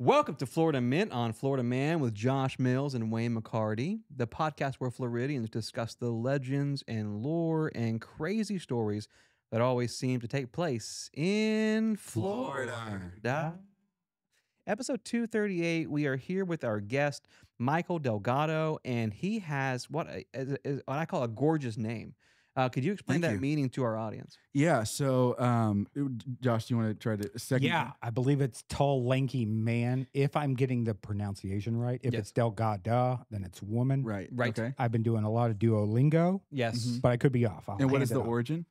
Welcome to Florida Mint on Florida Man with Josh Mills and Wayne McCarty, the podcast where Floridians discuss the legends and lore and crazy stories that always seem to take place in Florida. Episode 238, we are here with our guest, Michael Delgado, and he has what I call a gorgeous name. Could you explain Thank that you. meaning to our audience? Yeah. So, Josh, do you want to try to second? Yeah, I believe it's tall, lanky man. If I'm getting the pronunciation right, if Yes. it's Delgado, then it's woman. Right. Right. Okay. I've been doing a lot of Duolingo, Yes. Mhm. but I could be off. I'll And what hand is the it off. origin?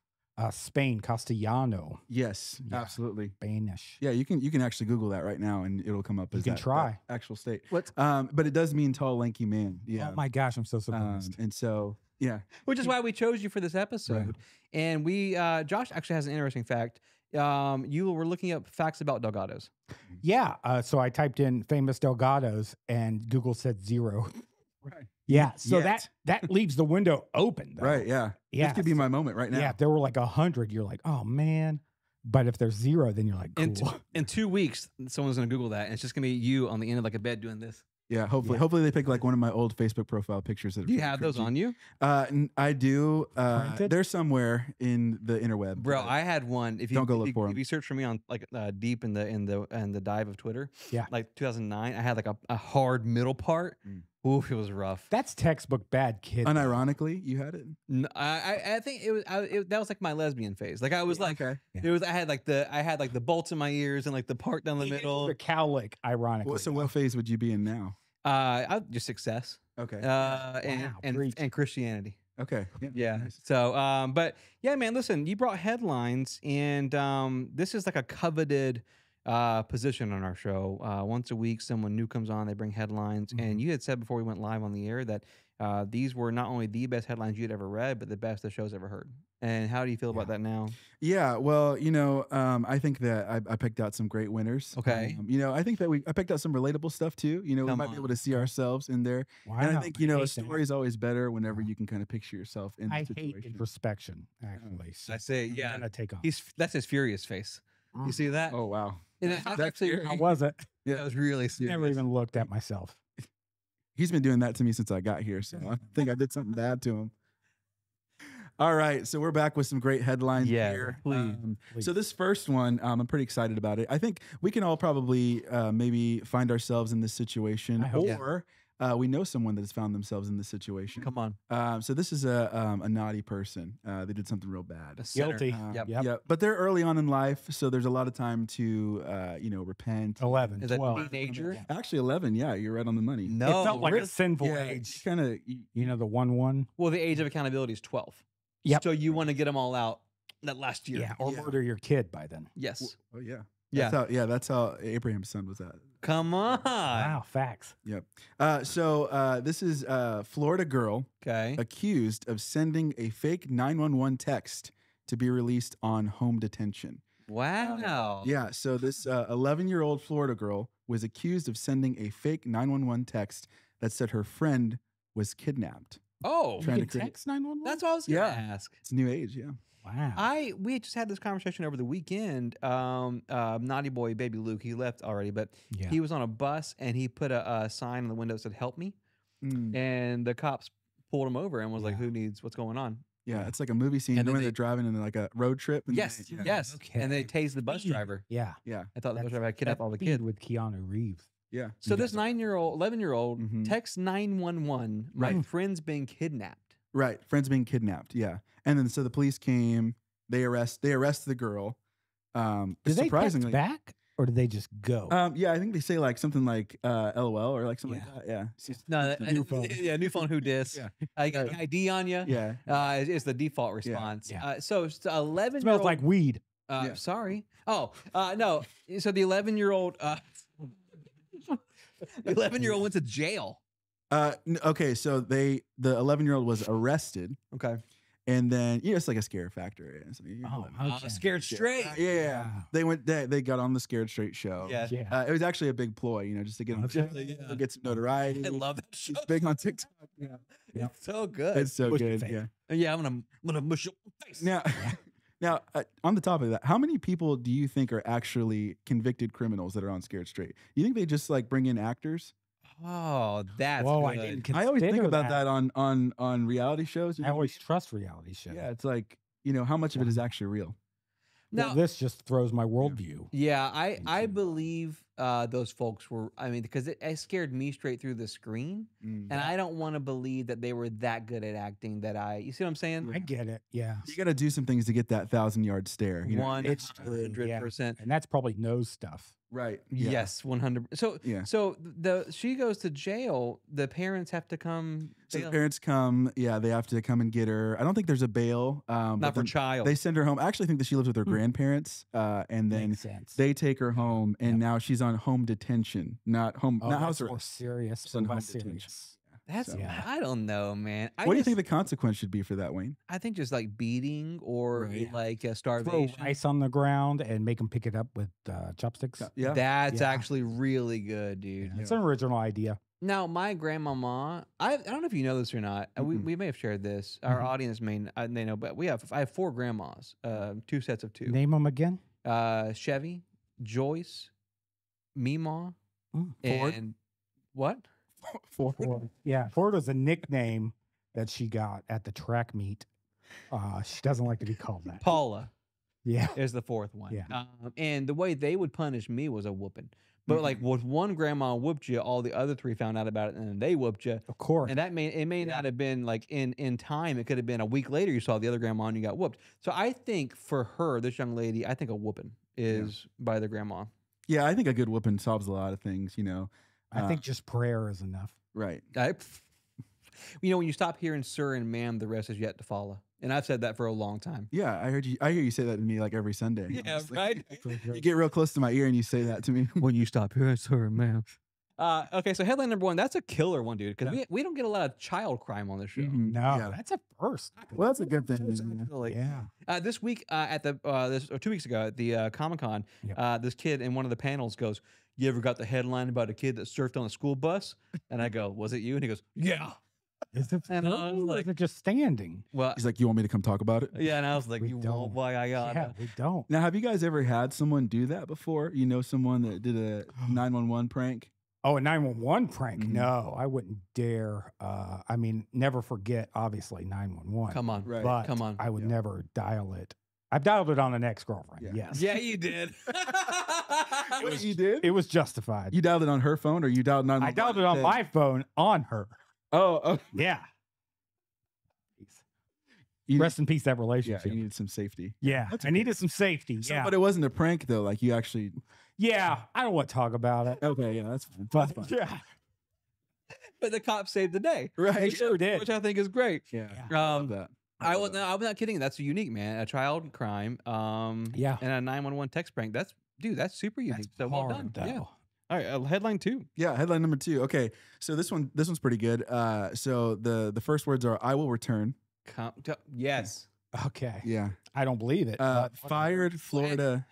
Spain, Castellano, Yes, Yeah. absolutely. Spanish. Yeah, you can actually Google that right now, and it'll come up You as can that try. actual state. What's But it does mean tall, lanky man. Yeah. Oh my gosh, I'm so surprised. And so, yeah. Which is why we chose you for this episode. Right. And we, Josh actually has an interesting fact. You were looking up facts about Delgados. Yeah, so I typed in famous Delgados, and Google said 0. Right. Yeah, so Yet. that leaves the window open. Though. Right. Yeah. Yeah, This could be my moment right now. Yeah, if there were like 100, you're like, oh man. But if there's 0, then you're like, cool. In 2 weeks, someone's going to Google that, and it's just going to be you on the end of like a bed doing this. Yeah. Hopefully, Yeah. hopefully they pick like one of my old Facebook profile pictures. That Do you have those on you? I do. Printed? They're somewhere in the interweb. Bro, I had one. If you Don't go look for if 'em. you search for me on like deep in the dive of Twitter, Yeah. like 2009, I had like a hard middle part. Mm. Ooh, it was rough. That's textbook bad kid. though. Unironically, you had it. I think it was that was like my lesbian phase. Like I was like okay. Yeah. it was I had like the bolts in my ears and like the part down the middle. The cowlick, ironically. Well, so what phase would you be in now? Just success. Okay. And preach. Christianity. Okay. Yeah. Nice. So, but yeah, man, listen, you brought headlines, and this is like a coveted position on our show. Once a week, someone new comes on, they bring headlines, and you had said before we went live on the air that these were not only the best headlines you'd ever read, but the best the show's ever heard. And how do you feel about that now? Yeah. Well, I think that I picked out some great winners. Okay. I think that I picked out some relatable stuff too. We Come might be on. able to see ourselves in there. Wow, And I think, a hate story that. is always better whenever you can kind of picture yourself in the I hate situation. introspection, actually. So I say, I'm yeah, gonna take off. that's his furious face. You see that? Oh, wow. And that's that's actually scary. I wasn't. that was really serious. Never even looked at myself. He's been doing that to me since I got here. So I think I did something bad to him. All right. So we're back with some great headlines Yeah, here. please. So this first one, I'm pretty excited about it. I think we can all probably maybe find ourselves in this situation, I hope. or we know someone that has found themselves in this situation. Come on. So this is a naughty person. They did something real bad. A sinner. Guilty. Yep. Yep. Yeah, but they're early on in life, so there's a lot of time to repent. 11, Is that 12. teenager? Actually, 11. Yeah, you're right on the money. No. It felt like really? a sinful Yeah, age. kind of. You know, the 1-1? Well, the age of accountability is 12. Yep. So you want to get them all out that last year. Yeah, or Yeah. murder your kid by then. Yes. Oh yeah. Yeah. That's how Abraham's son was at. Come on. Wow, facts. Yep. So this is a Florida girl Okay. accused of sending a fake 911 text to be released on home detention. Wow. Yeah. So this 11-year-old Florida girl was accused of sending a fake 911 text that said her friend was kidnapped. Oh, Trying You to can create- text 911? that's what I was going to Yeah. ask. It's new age. Yeah. Wow. We had just had this conversation over the weekend. Naughty boy, baby Luke, he left already, but Yeah. he was on a bus and he put a sign on the window that said "Help me," Mm. and the cops pulled him over and was like, Yeah. "Who needs? What's going on?" Yeah. It's like a movie scene. And then When they- they're driving in like a road trip. And Yes, they- yeah. yes. Okay. And they tased the bus Speed. driver. Yeah. Yeah. I thought the bus That's- driver had kidnapped that all the Speed kids. with Keanu Reeves. Yeah. So You this guys are- 9-year-old, 11-year-old Mhm. texts 911. My Right. friend's being kidnapped. Right. Friends being kidnapped. Yeah. And then so the police came. They arrest the girl. Did they Surprisingly. text back or did they just go? Yeah, I think they say like something like LOL or like something Yeah. like that. Yeah. It's just- No, New phone. yeah, new phone. Who dis? Yeah. I got ID on you. Yeah. Is the default response. Yeah. So it's 11. Smells like weed. Yeah. Sorry. Oh, no. So the 11-year-old. The 11-year-old went to jail. Okay, so the 11-year-old was arrested, Okay. and then it's like a scare factor. It's like, Oh, okay. Scared straight. yeah. Wow. They got on the Scared Straight show. Yeah. Yeah. It was actually a big ploy, just to get him Okay. Yeah. get some notoriety. I love that show. He's big on TikTok. Yeah. It's so good. It's so Push the good. fake. Yeah. Yeah, I'm gonna mush your face. Now, Now, on the topic of that, how many people do you think are actually convicted criminals that are on Scared Straight? You think they just like bring in actors? Oh, that's Whoa, good. I didn't I always think consider about that on reality shows. I always trust reality shows. Yeah, it's like, how much of it is actually real? Well, Now, this just throws my worldview. yeah, I into- believe those folks were. I mean, because it scared me straight through the screen, and I don't want to believe that they were that good at acting. You see what I'm saying? I get it. Yeah. You got to do some things to get that 1,000-yard stare. You know? 100%. And that's probably nose stuff. Right. Yeah. Yes, 100. So Yeah. so she goes to jail. The parents have to come. So the bail. parents come. Yeah, they have to come and get her. I don't think there's a bail. Not but for then child. They send her home. I actually think that she lives with her grandparents, and then Makes sense. they take her home, and now she's on home detention, not home, Oh, not that's house more arrest. serious. She's on home less detention. serious. That's So- Yeah. I don't know, man. What do you think the consequence should be for that, Wayne? I think just like beating or Right. like Throw starvation. rice on the ground and make them pick it up with chopsticks. Yeah. That's Yeah. actually really good, dude. It's an original idea. Now, my grandmama, I don't know if you know this or not. We may have shared this. Our Mhm. audience they know, but I have 4 grandmas, 2 sets of 2. Name them again. Chevy, Joyce, Meemaw, Ford? and what? Ford. Yeah, Ford was a nickname that she got at the track meet. She doesn't like to be called that. Paula Yeah. is the 4th one. Yeah. And the way they would punish me was a whooping. But like, with one grandma whooped you, all the other 3 found out about it, and then they whooped you. Of course. And that may not have been like in time. It could have been a week later. You saw the other grandma and you got whooped. So I think for her, this young lady, I think a whooping is by the grandma. Yeah, I think a good whooping solves a lot of things. I think just prayer is enough. Right. When you stop hearing "sir" and "ma'am," the rest is yet to follow. And I've said that for a long time. Yeah, I hear you say that to me like every Sunday. Yeah, honestly. right. You get real close to my ear and you say that to me. When you stop hearing "sir" and "ma'am." Okay, so headline number 1, that's a killer one, dude. Because we don't get a lot of child crime on this show. Mhm. No, Yeah. that's a first. Well, that's a good thing. I feel like- Yeah. This week at the 2 weeks ago at the Comic-Con, Yep. this kid in one of the panels goes, "You ever got the headline about a kid that surfed on a school bus?" And I go, "Was it you?" And he goes, "Yeah." Is it And I was floating or like- is it just standing? Well, He's like, you want me to come talk about it? yeah, and I was like, We "You don't. won't why I got." Yeah, we don't. Now, have you guys ever had someone do that before? You know, someone that did a 911 prank? Oh, a 911 prank? Mhm. No, I wouldn't dare. I mean, never forget, obviously, 911. Come on, Right. But come on. I would Yeah. never dial it. I've dialed it on an ex-girlfriend. Yeah. Yes. Yeah, you did. What you did? It was justified. You dialed it on her phone or you dialed 911? I dialed it on my phone on her. Oh, Yeah. you, Rest in peace, that yeah, relationship. you needed some safety. Yeah. That's I needed some safety. So, Yeah. but it wasn't a prank though. Like you actually. Yeah. I don't want to talk about it. Okay, yeah, that's fine. But That's fine. yeah. But the cops saved the day, They Right. sure did. which I think is great. Yeah. Yeah. Um, That. I was no, I'm not kidding. That's unique, man. A child crime. Yeah. And a 911 text prank. That's super unique. That's So well hard, done. Yeah. though. All right. Headline 2. Yeah, headline number 2. Okay, so this one's pretty good. So the first words are "I will return." Yes. Okay. Yeah. I don't believe it. but- Fired Florida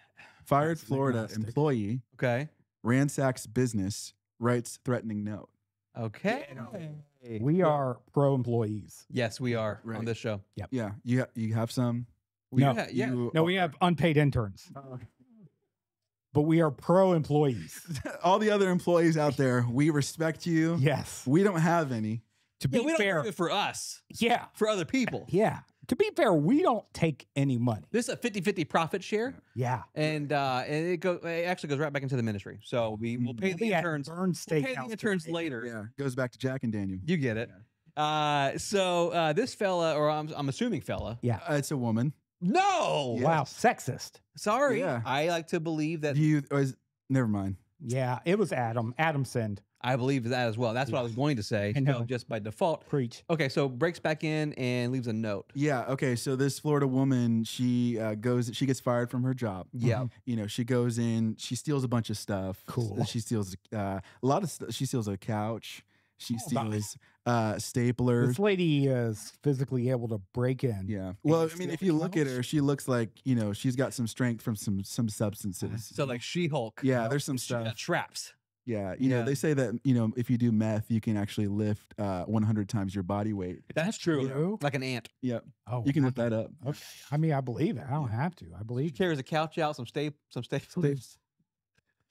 That's Florida agnostic. employee Okay. ransacks business, writes threatening note. Okay. We are pro employees. Yes, we are on Right. this show. Yeah, you have some. No. Yeah. You- No, we have unpaid interns, but we are pro employees. all the other employees out there, we respect you. Yes. We don't have any. To Yeah, be we don't fair, do it for us, yeah, for other people. yeah. To be fair, we don't take any money. This is a 50-50 profit share, Yeah. and it actually goes right back into the ministry. So we'll pay the We'll be at interns. Burn We'll pay Steakhouse the interns today. later. Yeah, goes back to Jack and Daniel. You get it. So this fella, or I'm assuming fella. Yeah. It's a woman. No. Yeah. Wow. Sexist. Sorry. Yeah. I like to believe that. Never mind. Yeah. It was Adam. Adam send. I believe that as well. That's what I was going to say. I know. So just by default. Preach. Okay, so breaks back in and leaves a note. Yeah. Okay. So this Florida woman, she gets fired from her job. Yeah. You know, she goes in, she steals a bunch of stuff. Cool. She steals a lot of stuff. She steals a couch. She Oh, nice. steals staplers. This lady is physically able to break in. Yeah. Well, I mean, steal if the you look at couch? her, she looks like, she's got some strength from some substances. So like She-Hulk. Yeah, there's some She got stuff. traps. Yeah, Yeah. they say that if you do meth, you can actually lift 100 times your body weight. That's true. You? Like an ant. Yep, Oh, you can wow. lift that up. Okay. I mean, I believe it. I don't have to. I She believe it. carries a couch out, some staples.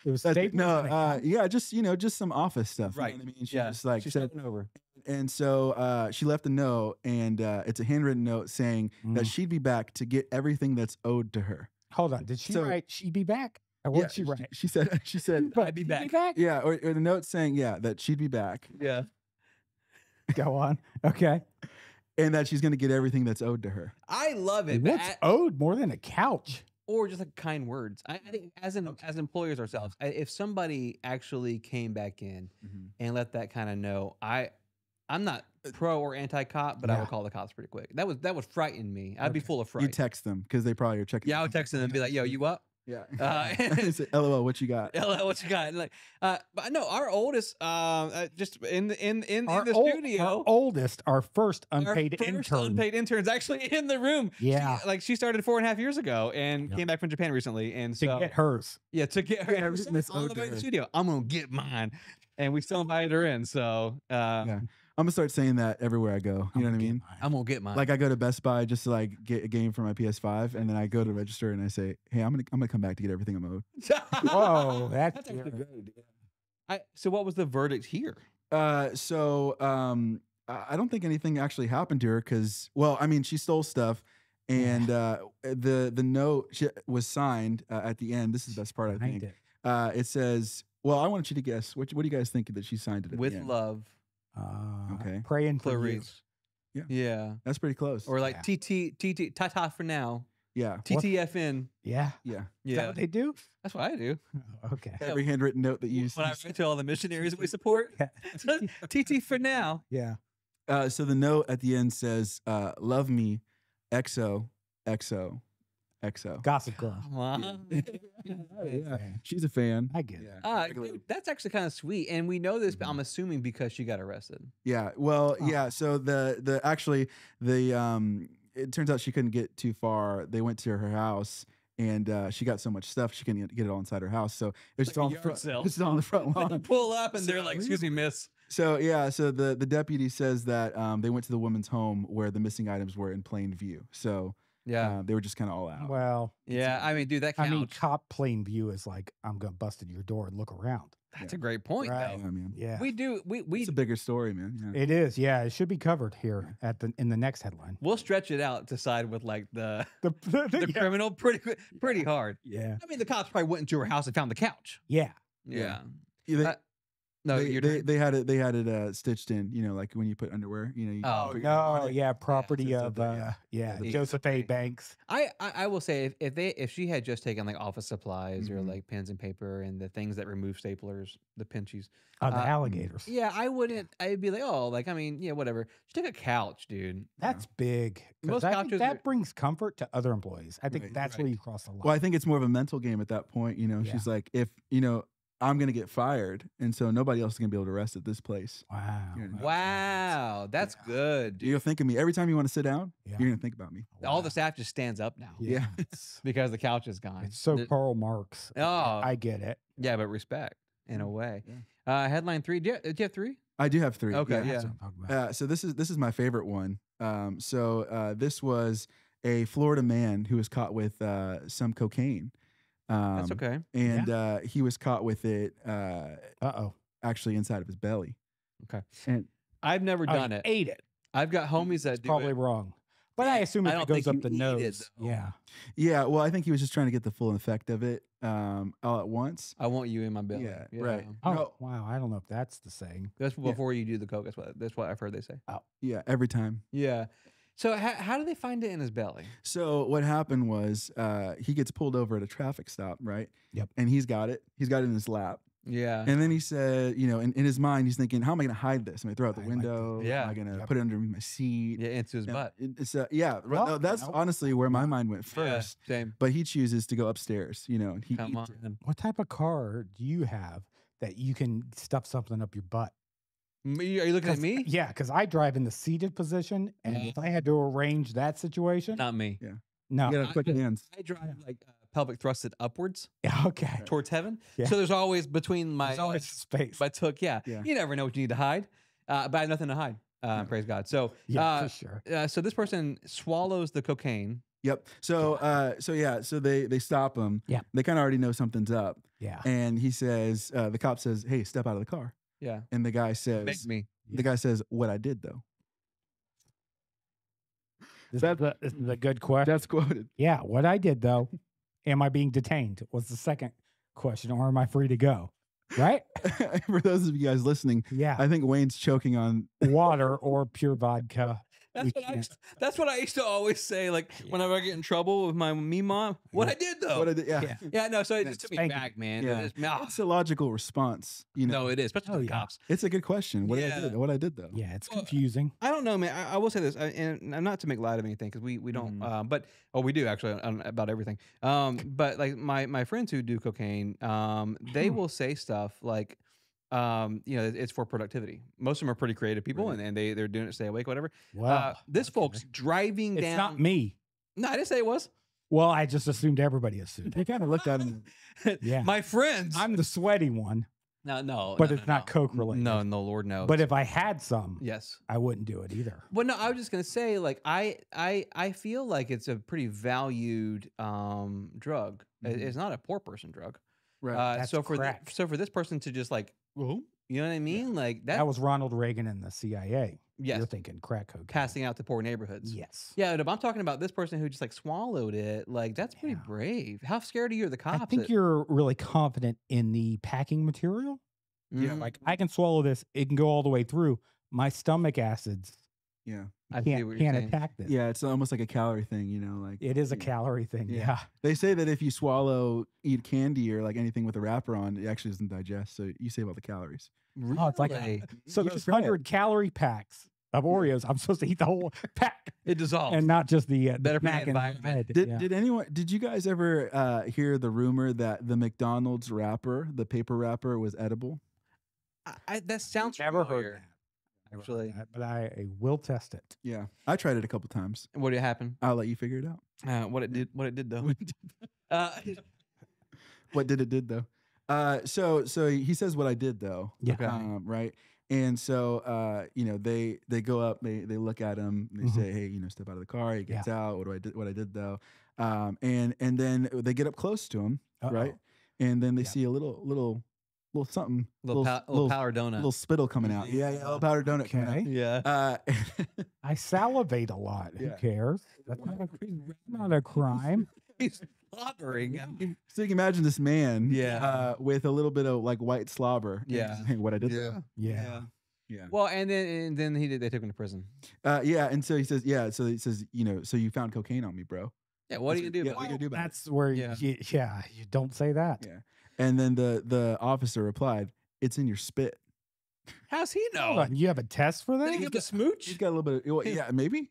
It was That's, staples no, and a couch? yeah, just some office stuff. Right. You know what I mean? She Yeah. just like She's said, starting over. and so she left a note, and it's a handwritten note saying that Mm. she'd be back to get everything that's owed to her. Hold on. Did she So- write she'd be back? Or Yeah, what she write? She said, I'd be back. yeah, or the note saying, yeah, that she'd be back Yeah. Go on. Okay. and that she's going to get everything that's owed to her. I love it. but What's owed more than a couch? or just like kind words. I think as employers ourselves, if somebody actually came back in and let that kind of know, I'm not pro or anti cop, but I Yeah. would call the cops pretty quick. That would frighten me. I'd be Okay. full of fright. You text them because they probably are checking. Yeah, I would text them and be like, "Yo, you up? Yeah. Uh, LOL, what you got? LL, what you got?" And like, but no, our oldest, just in Our the studio. Our oldest, our first Our unpaid first intern. unpaid intern's actually in the room. Yeah. She started 4.5 years ago and Yep. came back from Japan recently, and to so get hers. yeah, to get her Yeah, everything that's all owed the to way to the her. studio. I'm gonna get mine, and we still invited her in. So Yeah. I'm gonna start saying that everywhere I go. You know what I mean? I'm gonna get mine. Like I go to Best Buy just to like get a game for my PS5, and then I go to the register and I say, "Hey, I'm gonna come back to get everything I'm owed." Whoa, that's actually good. So what was the verdict here? So I don't think anything actually happened to her because, well, I mean, she stole stuff, and the note was signed at the end. This is the best part, I Behind think. it. It says, "Well, I want you to guess. What do you guys think that she signed it at With the end? love, Okay. Praying for you. Clarice. Yeah. Yeah. That's pretty close. Or like Yeah. TT, ta for now. yeah, TTFN. Yeah. yeah. Is that Yeah. what they do? That's what I do. Oh, okay. Every handwritten note that you use. When I write to all the missionaries that we support. Yeah. TT for now. Yeah. So the note at the end says, "Love me, XO, XO, XO." Gossip Girl. Come on. Yeah, she's a fan. I get it. Dude, that's actually kind of sweet. And we know this, but I'm assuming because she got arrested. Yeah. Well, Oh. yeah. So the actually the it turns out she couldn't get too far. They went to her house, and she got so much stuff she couldn't get it all inside her house. So it's Like just a on the yard front. sale. It's just on the front You lawn. pull up and they're like, "Excuse me, miss." So yeah. So the deputy says that they went to the woman's home where the missing items were in plain view. So Yeah. they were just kind of all out. Well, Yeah. I mean, dude, that I counts. mean, cop plain view is like, I'm going to bust in your door and look around. That's a great point, Right. though. Yeah, man. Yeah. We do. We It's a bigger story, man. Yeah. It is. Yeah. It should be covered here in the next headline. we'll stretch it out to side with like the The yeah. criminal pretty hard. Yeah. I mean, the cops probably went into her house and found the couch. Yeah. Yeah. Yeah, No, you're they had it stitched in. You know, like when you put underwear. You know. You Oh, put your name on No, it. yeah, property so of the- yeah, Yeah. Joseph A. Banks. I will say if she had just taken like office supplies or Mhm. like pens and paper and the things that remove staplers, the pinchies. The Uh, alligators. Yeah, I wouldn't. I'd be like, oh, like I mean, yeah, whatever. She took a couch, dude. That's big. 'Cause Most I think couches that are- brings comfort to other employees. I think Right, that's where right. you cross the line. Well, I think it's more of a mental game at that point. You know, Yeah. she's like, if I'm gonna get fired, and so nobody else is gonna be able to rest at this place. Wow. Yeah. Wow, that's Yeah. good, dude. You'll think of me every time you want to sit down. Yeah. You're gonna think about me. All the Wow. staff just stands up now Yeah. It's, because the couch is gone. it's so The- Karl Marx. Oh. I get it. yeah, but respect in a Mm, way. yeah. Headline 3. Do you have 3? I do have 3. Okay, That's yeah. what I'm talking about. So this is my favorite one. This was a Florida man who was caught with some cocaine. That's okay. And he was caught with it Uh-oh. actually inside of his belly. Okay. And I've never Oh, done you it. ate it. I've got homies that do Probably it. wrong. But I assume I if don't it goes think up the you eat it, nose. though. Yeah. yeah, well, I think he was just trying to get the full effect of it all at once. I want you in my belly. Yeah, right. Oh, No. wow. I don't know if that's the saying. That's Yeah. before you do the coke. That's what I've heard they say. Yeah, every time. Yeah. So how do they find it in his belly? So what happened was he gets pulled over at a traffic stop, right? Yep. And he's got it. He's got it in his lap. Yeah. And then he said, in his mind, he's thinking, how am I going to hide this? Am I going to throw it out the I like this. window? Yeah. Am I going to Yep. put it underneath my seat? Yeah, into his Yeah, butt. It's yeah. Well, no, that's no. honestly where my mind went Yeah, first. same. But he chooses to go upstairs, and he Come eats it. on. What type of car do you have that you can stuff something up your butt? Me? Are you looking at 'Cause- me? Yeah, because I drive in the seated position, and Yeah. if I had to arrange that situation, Not me. no. You got quick hands. I drive like pelvic thrusted upwards Okay. towards heaven. Yeah. So there's always between my There's always space. my took. Yeah. Yeah. You never know what you need to hide, but I have nothing to hide. Praise God. So Yeah, for sure. so this person swallows the cocaine. Yep. So so they stop him. Yeah. They kind of already know something's up, Yeah. and he says, the cop says, "Hey, step out of the car." Yeah. And the guy Make says, me. "What I did though." This is a good question. That's quoted. Yeah. What I did though, am I being detained? Was the second question, or am I free to go? Right? For those of you guys listening, Yeah. I think Wayne's choking on. Water or pure vodka. That's what I used to always say. Like whenever I get in trouble with my me mom, what I did though. What I did, yeah. Yeah. Yeah, no. So it just took me Spank back, man. Yeah. It's It's a logical response. You know, no, it is, especially Oh, the yeah. cops. it's a good question. What Yeah. I did, what I did though. Yeah, it's Well, confusing. I don't know, man. I will say this, and I'm not to make light of anything because we don't, but we do actually about everything. But like my friends who do cocaine, they will say stuff like, it's for productivity. Most of them are pretty creative people, Right. and they're doing it to stay awake, whatever. Wow. This folks driving It's down. not me. No, I didn't say it was. Well, I just assumed everybody assumed. They kind of looked at him. Yeah. My friends. I'm the sweaty one, no, but no, it's no, not no. coke related. No, Lord, no. But if I had some, yes. I wouldn't do it either. Well, no, I was just gonna say, like, I feel like it's a pretty valued drug. Mhm. It's not a poor person drug. Right. That's So for crack. so for this person to just like, you know what I mean? Like That was Ronald Reagan in the CIA. yes, You're thinking crack cocaine. casting out to poor neighborhoods. Yes. Yeah, but if I'm talking about this person who just like swallowed it, like that's pretty Yeah. brave. How scared are you of the cops? I think you're really confident in the packing material. Yeah. Mhm. Like I can swallow this; it can go all the way through. My stomach acids Yeah. I see what you're can't saying. attack this. Yeah. It's almost like a calorie thing, like It is a yeah. calorie thing. Yeah. Yeah. They say that if you eat candy or like anything with a wrapper on, it actually doesn't digest. So you save all the calories. Really? Oh, it's like so. You There's should try it. 100-calorie packs of Oreos. I'm supposed to eat the whole pack it dissolves. and not just the Better for the snack in the environment. head. Did you guys ever hear the rumor that the McDonald's wrapper, the paper wrapper, was edible? That sounds Never familiar. heard that. Actually. But I will test it. Yeah. I tried it a couple times. What did happen? I'll let you figure it out. What it did though. What did it did though? So he says what I did though. Yeah. Okay. Right. And so they go up, they look at him, they Mhm. say, hey, step out of the car. He gets out. What I did though. And then they get up close to him, right? And then they Yeah. see a little something, little powder donut. little spittle coming out. Yeah, little powdered donut coming out. Okay. yeah. I salivate a lot. Yeah. Who cares? That's not a crime. He's slobbering. So you can imagine this man, Yeah. with a little bit of like white slobber. and Yeah. saying, what I did. Yeah. Yeah. Yeah. Well, and then they took him to prison. And so he says, so you found cocaine on me, bro. Yeah. What are you gonna do? Yeah, about what are it? you gonna do about it? That's where Yeah. you don't say that. Yeah. And then the officer replied, "It's in your spit." How's he Hold know? on, you have a test for Did that? he give the smooch? He's got a little bit of, well, yeah, maybe.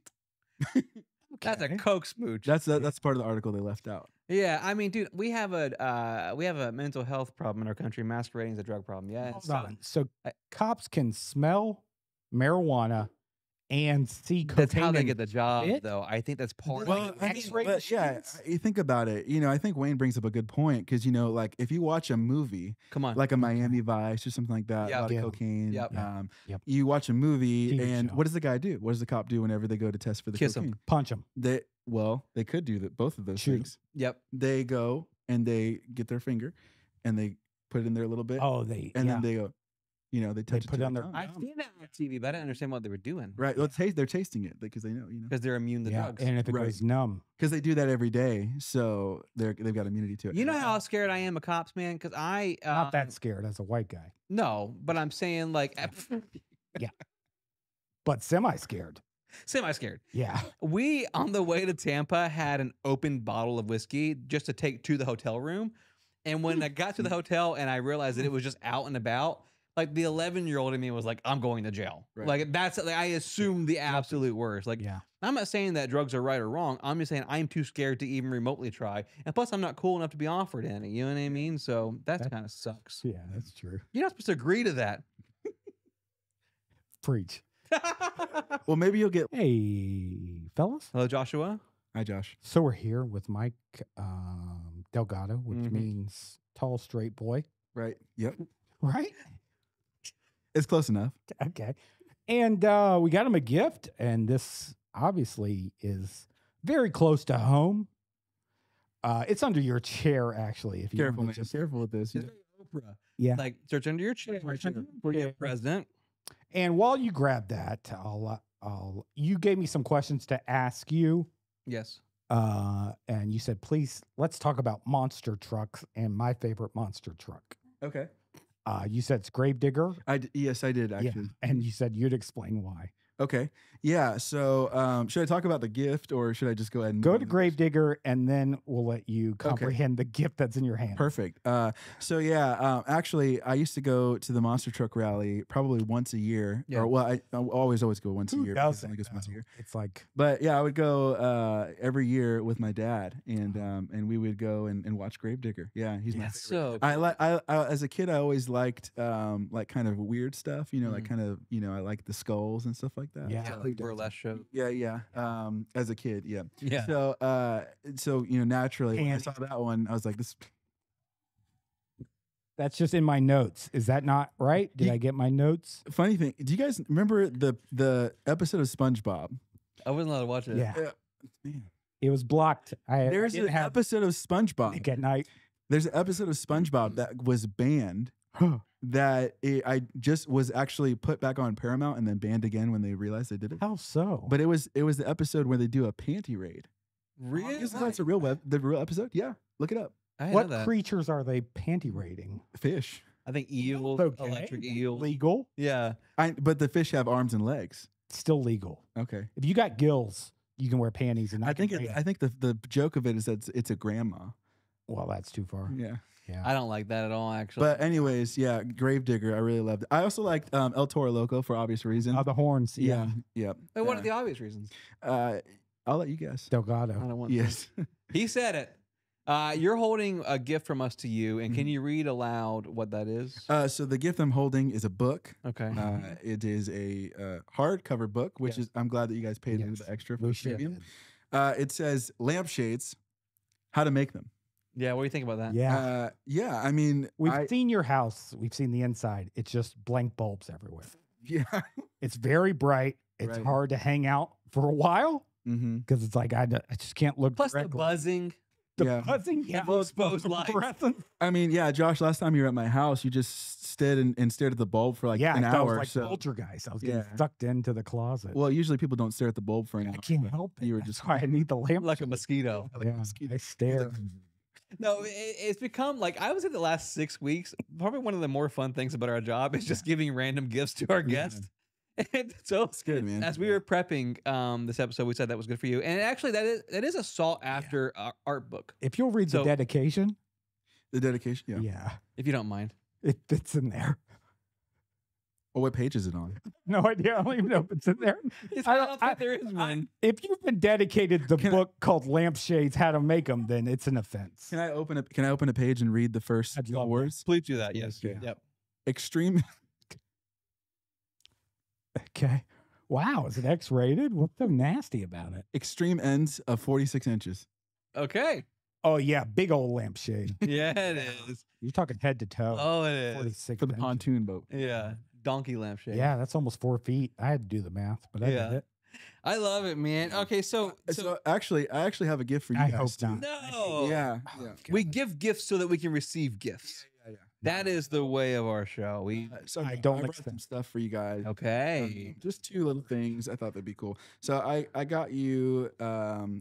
That's a Okay. coke smooch. That's part of the article they left out. Yeah, I mean, dude, we have a mental health problem in our country masquerading as a drug problem. Yeah. Hold so- on. So I- cops can smell marijuana and see cocaine. That's how they in get the job, spit? though. I think that's part Well, of it. I mean, X-ray but yeah, machines? you think about it. I think Wayne brings up a good point because like if you watch a movie Come on. like a Miami Vice or something like that, Yep. a lot Yeah. of cocaine. Yep. Yep. You watch a movie, TV and show. what does the guy do? What does the cop do whenever they go to test for the Kiss him. cocaine? punch them. They could do that. Both of those Shoot 'em. things. Yep. They go and they get their finger, and they put it in there a little bit, Oh, and yeah. then they go, they touch it put to it on their their- tongue. I've seen that on TV, but I didn't understand what they were doing. Right. Well, they're tasting it because they know, Because they're immune to yeah. drugs. And if it Right. goes numb, because they do that every day, so they've got immunity to it. You know how scared I am of cops, man? Because I not that scared as a white guy, no, but I'm saying like but semi-scared. semi-scared. Yeah. We on the way to Tampa had an open bottle of whiskey just to take to the hotel room, and when I got to the hotel and I realized that it was just out and about, like the 11-year-old in me was like, "I'm going to jail." Right. Like that's like, I assumed the absolute worst. Like Yeah. I'm not saying that drugs are right or wrong. I'm just saying I'm too scared to even remotely try, and plus I'm not cool enough to be offered any. You know what I mean? So that kind of sucks. Yeah, that's true. You're not supposed to agree to that. Preach. Well, maybe you'll get. Hey, fellas. Hello, Joshua. Hi, Josh. So we're here with Mike Delgado, which Mhm. means tall, straight boy, Right. Yep. right? It's close enough. Okay. And we got him a gift, and this obviously is very close to home. It's under your chair, actually. If you Careful, wanna man. just- Careful with this. It's very Oprah. Yeah. Like search under your chair Search under for your your chair. present. And while you grab that, you gave me some questions to ask you. Yes. And you said, please, let's talk about monster trucks and my favorite monster truck. Okay. You said it's Gravedigger. Yes, I did Yeah. actually. And you said you'd explain why. Okay. Yeah. So, should I talk about the gift or should I just go ahead and Go move to on? Gravedigger, and then we'll let you comprehend the gift that's in your hand. Perfect. So yeah, actually, I used to go to the monster truck rally probably once a year. Yeah. Or well, I always go once Who a year. because does it only goes once a though? year. It's like, But yeah, I would go every year with my dad, and we would go and watch Gravedigger. Yeah, he's my That's favorite. so. I as a kid, I always liked like kind of weird stuff. You know, like kind of I like the skulls and stuff like that. Yeah. Yeah, who like doesn't? burlesque show. Yeah. As a kid, yeah. Yeah. So naturally, when I And- saw that one, I was like, this. that's just in my notes. Is that not right? Did You- I get my notes? Funny thing, do you guys remember the episode of SpongeBob? I wasn't allowed to watch it. Yeah. Man. It was blocked. There's didn't an have episode of SpongeBob. Nick at night. There's an episode of SpongeBob that was banned. I just was actually put back on Paramount and then banned again when they realized they did it. How so? But it was the episode where they do a panty raid. Really? Isn't that the real episode? Yeah, look it up. I didn't what know that. creatures are they panty raiding? Fish. I think eels, Okay. electric eels. Legal? Yeah. But the fish have arms and legs. Still legal. Okay. If you got gills, you can wear panties and I think the joke of it is that it's a grandma. well, that's too far. Yeah. Yeah. I don't like that at all, actually. But anyways, yeah, Gravedigger, I really loved it. I also liked El Toro Loco for obvious reasons. The horns. Yeah. Yeah. But what are the obvious reasons? I'll let you guess. I Delgado. don't want to. Yes. He said it. You're holding a gift from us to you, and can you read aloud what that is? So the gift I'm holding is a book. Okay. It is a hardcover book, which Yes. is I'm glad that you guys paid a Yes. little bit extra for We the should. premium. It says lampshades, how to make them. Yeah. What do you think about that? Yeah. Yeah. I mean, We've seen your house. We've seen the inside. It's just blank bulbs everywhere. yeah. It's very bright. It's Right. hard to hang out for a while Mm-hmm. because it's like I just can't look Plus the directly. buzzing. The Yeah. buzzing. Yeah. Well, exposed lights. fluorescent. I mean, yeah, Josh. Last time you were at my house, you just stood and stared at the bulb for like Yeah. an I thought it hour. was like so, poltergeist. I was getting Yeah. sucked into the closet. well, usually people don't stare at the bulb for an hour. I can't but help it. You were That's just why I need the lamp. Like a mosquito. like a Yeah, mosquito. I stare. No, it's become like I would say the last 6 weeks. Probably one of the more fun things about our job is just giving random gifts to our Yeah. guests. And so It's good, man. as we were prepping this episode, we said that was good for you. And actually, that is a sought after art book, If you'll read So- the dedication, The dedication. Yeah. yeah, if you don't mind. it fits in there. Well, what page is it on? No idea. I don't even know if it's in there. I don't- don't think there is one. If you've been dedicated the Can I- book called Lampshades, How to Make Them, then it's an offense. Can I open a page and read the first I'd love that. words? Please do that. Yes. Okay. Yep. Extreme. Okay. Wow, is it X-rated? What's so nasty about it? Extreme ends of 46 inches. Okay. Oh yeah, big old lampshade. Yeah, it is. You're talking head to toe. Oh, it is. 46 For the inches. pontoon boat. Yeah. Donkey lampshade. Yeah, that's almost 4 feet. I had to do the math, but I Yeah. did it. I love it, man. Okay, so So actually, I actually have a gift for you I guys hope too. not. no. Yeah. Oh, Yeah. God. We give gifts so that we can receive gifts. That is the way of our show. We So I I don't brought expect- some stuff for you guys. okay. Just 2 little things. I thought that'd be cool. So I got you.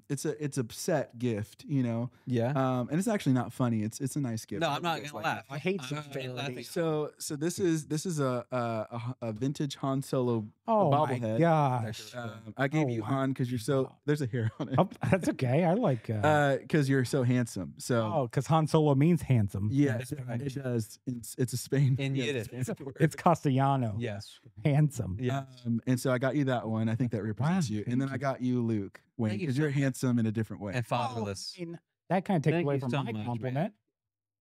It's a set gift, you know. Yeah. And it's actually not funny. It's a nice gift. No, I'm not It's gonna like- laugh. I hate I'm some not gonna laugh parody. at- So this is a vintage Han Solo Oh my bobblehead. gosh. I gave Oh, you wow. Han because you're so there's a hair on it. Oh, that's okay. I like. Because you're so handsome. So oh, because Han Solo means handsome. yeah, That's right. it does. It's a Spain In yeah, Yiddish. It's Castellano. Yes. Handsome. Yeah. And so I got you that one. I think that represents Wow, you. And then thank I got you Luke Wayne Thank you because so you're handsome in a different way. And Oh, fatherless. I mean, that kind of takes Thank away you from so my much, man. compliment.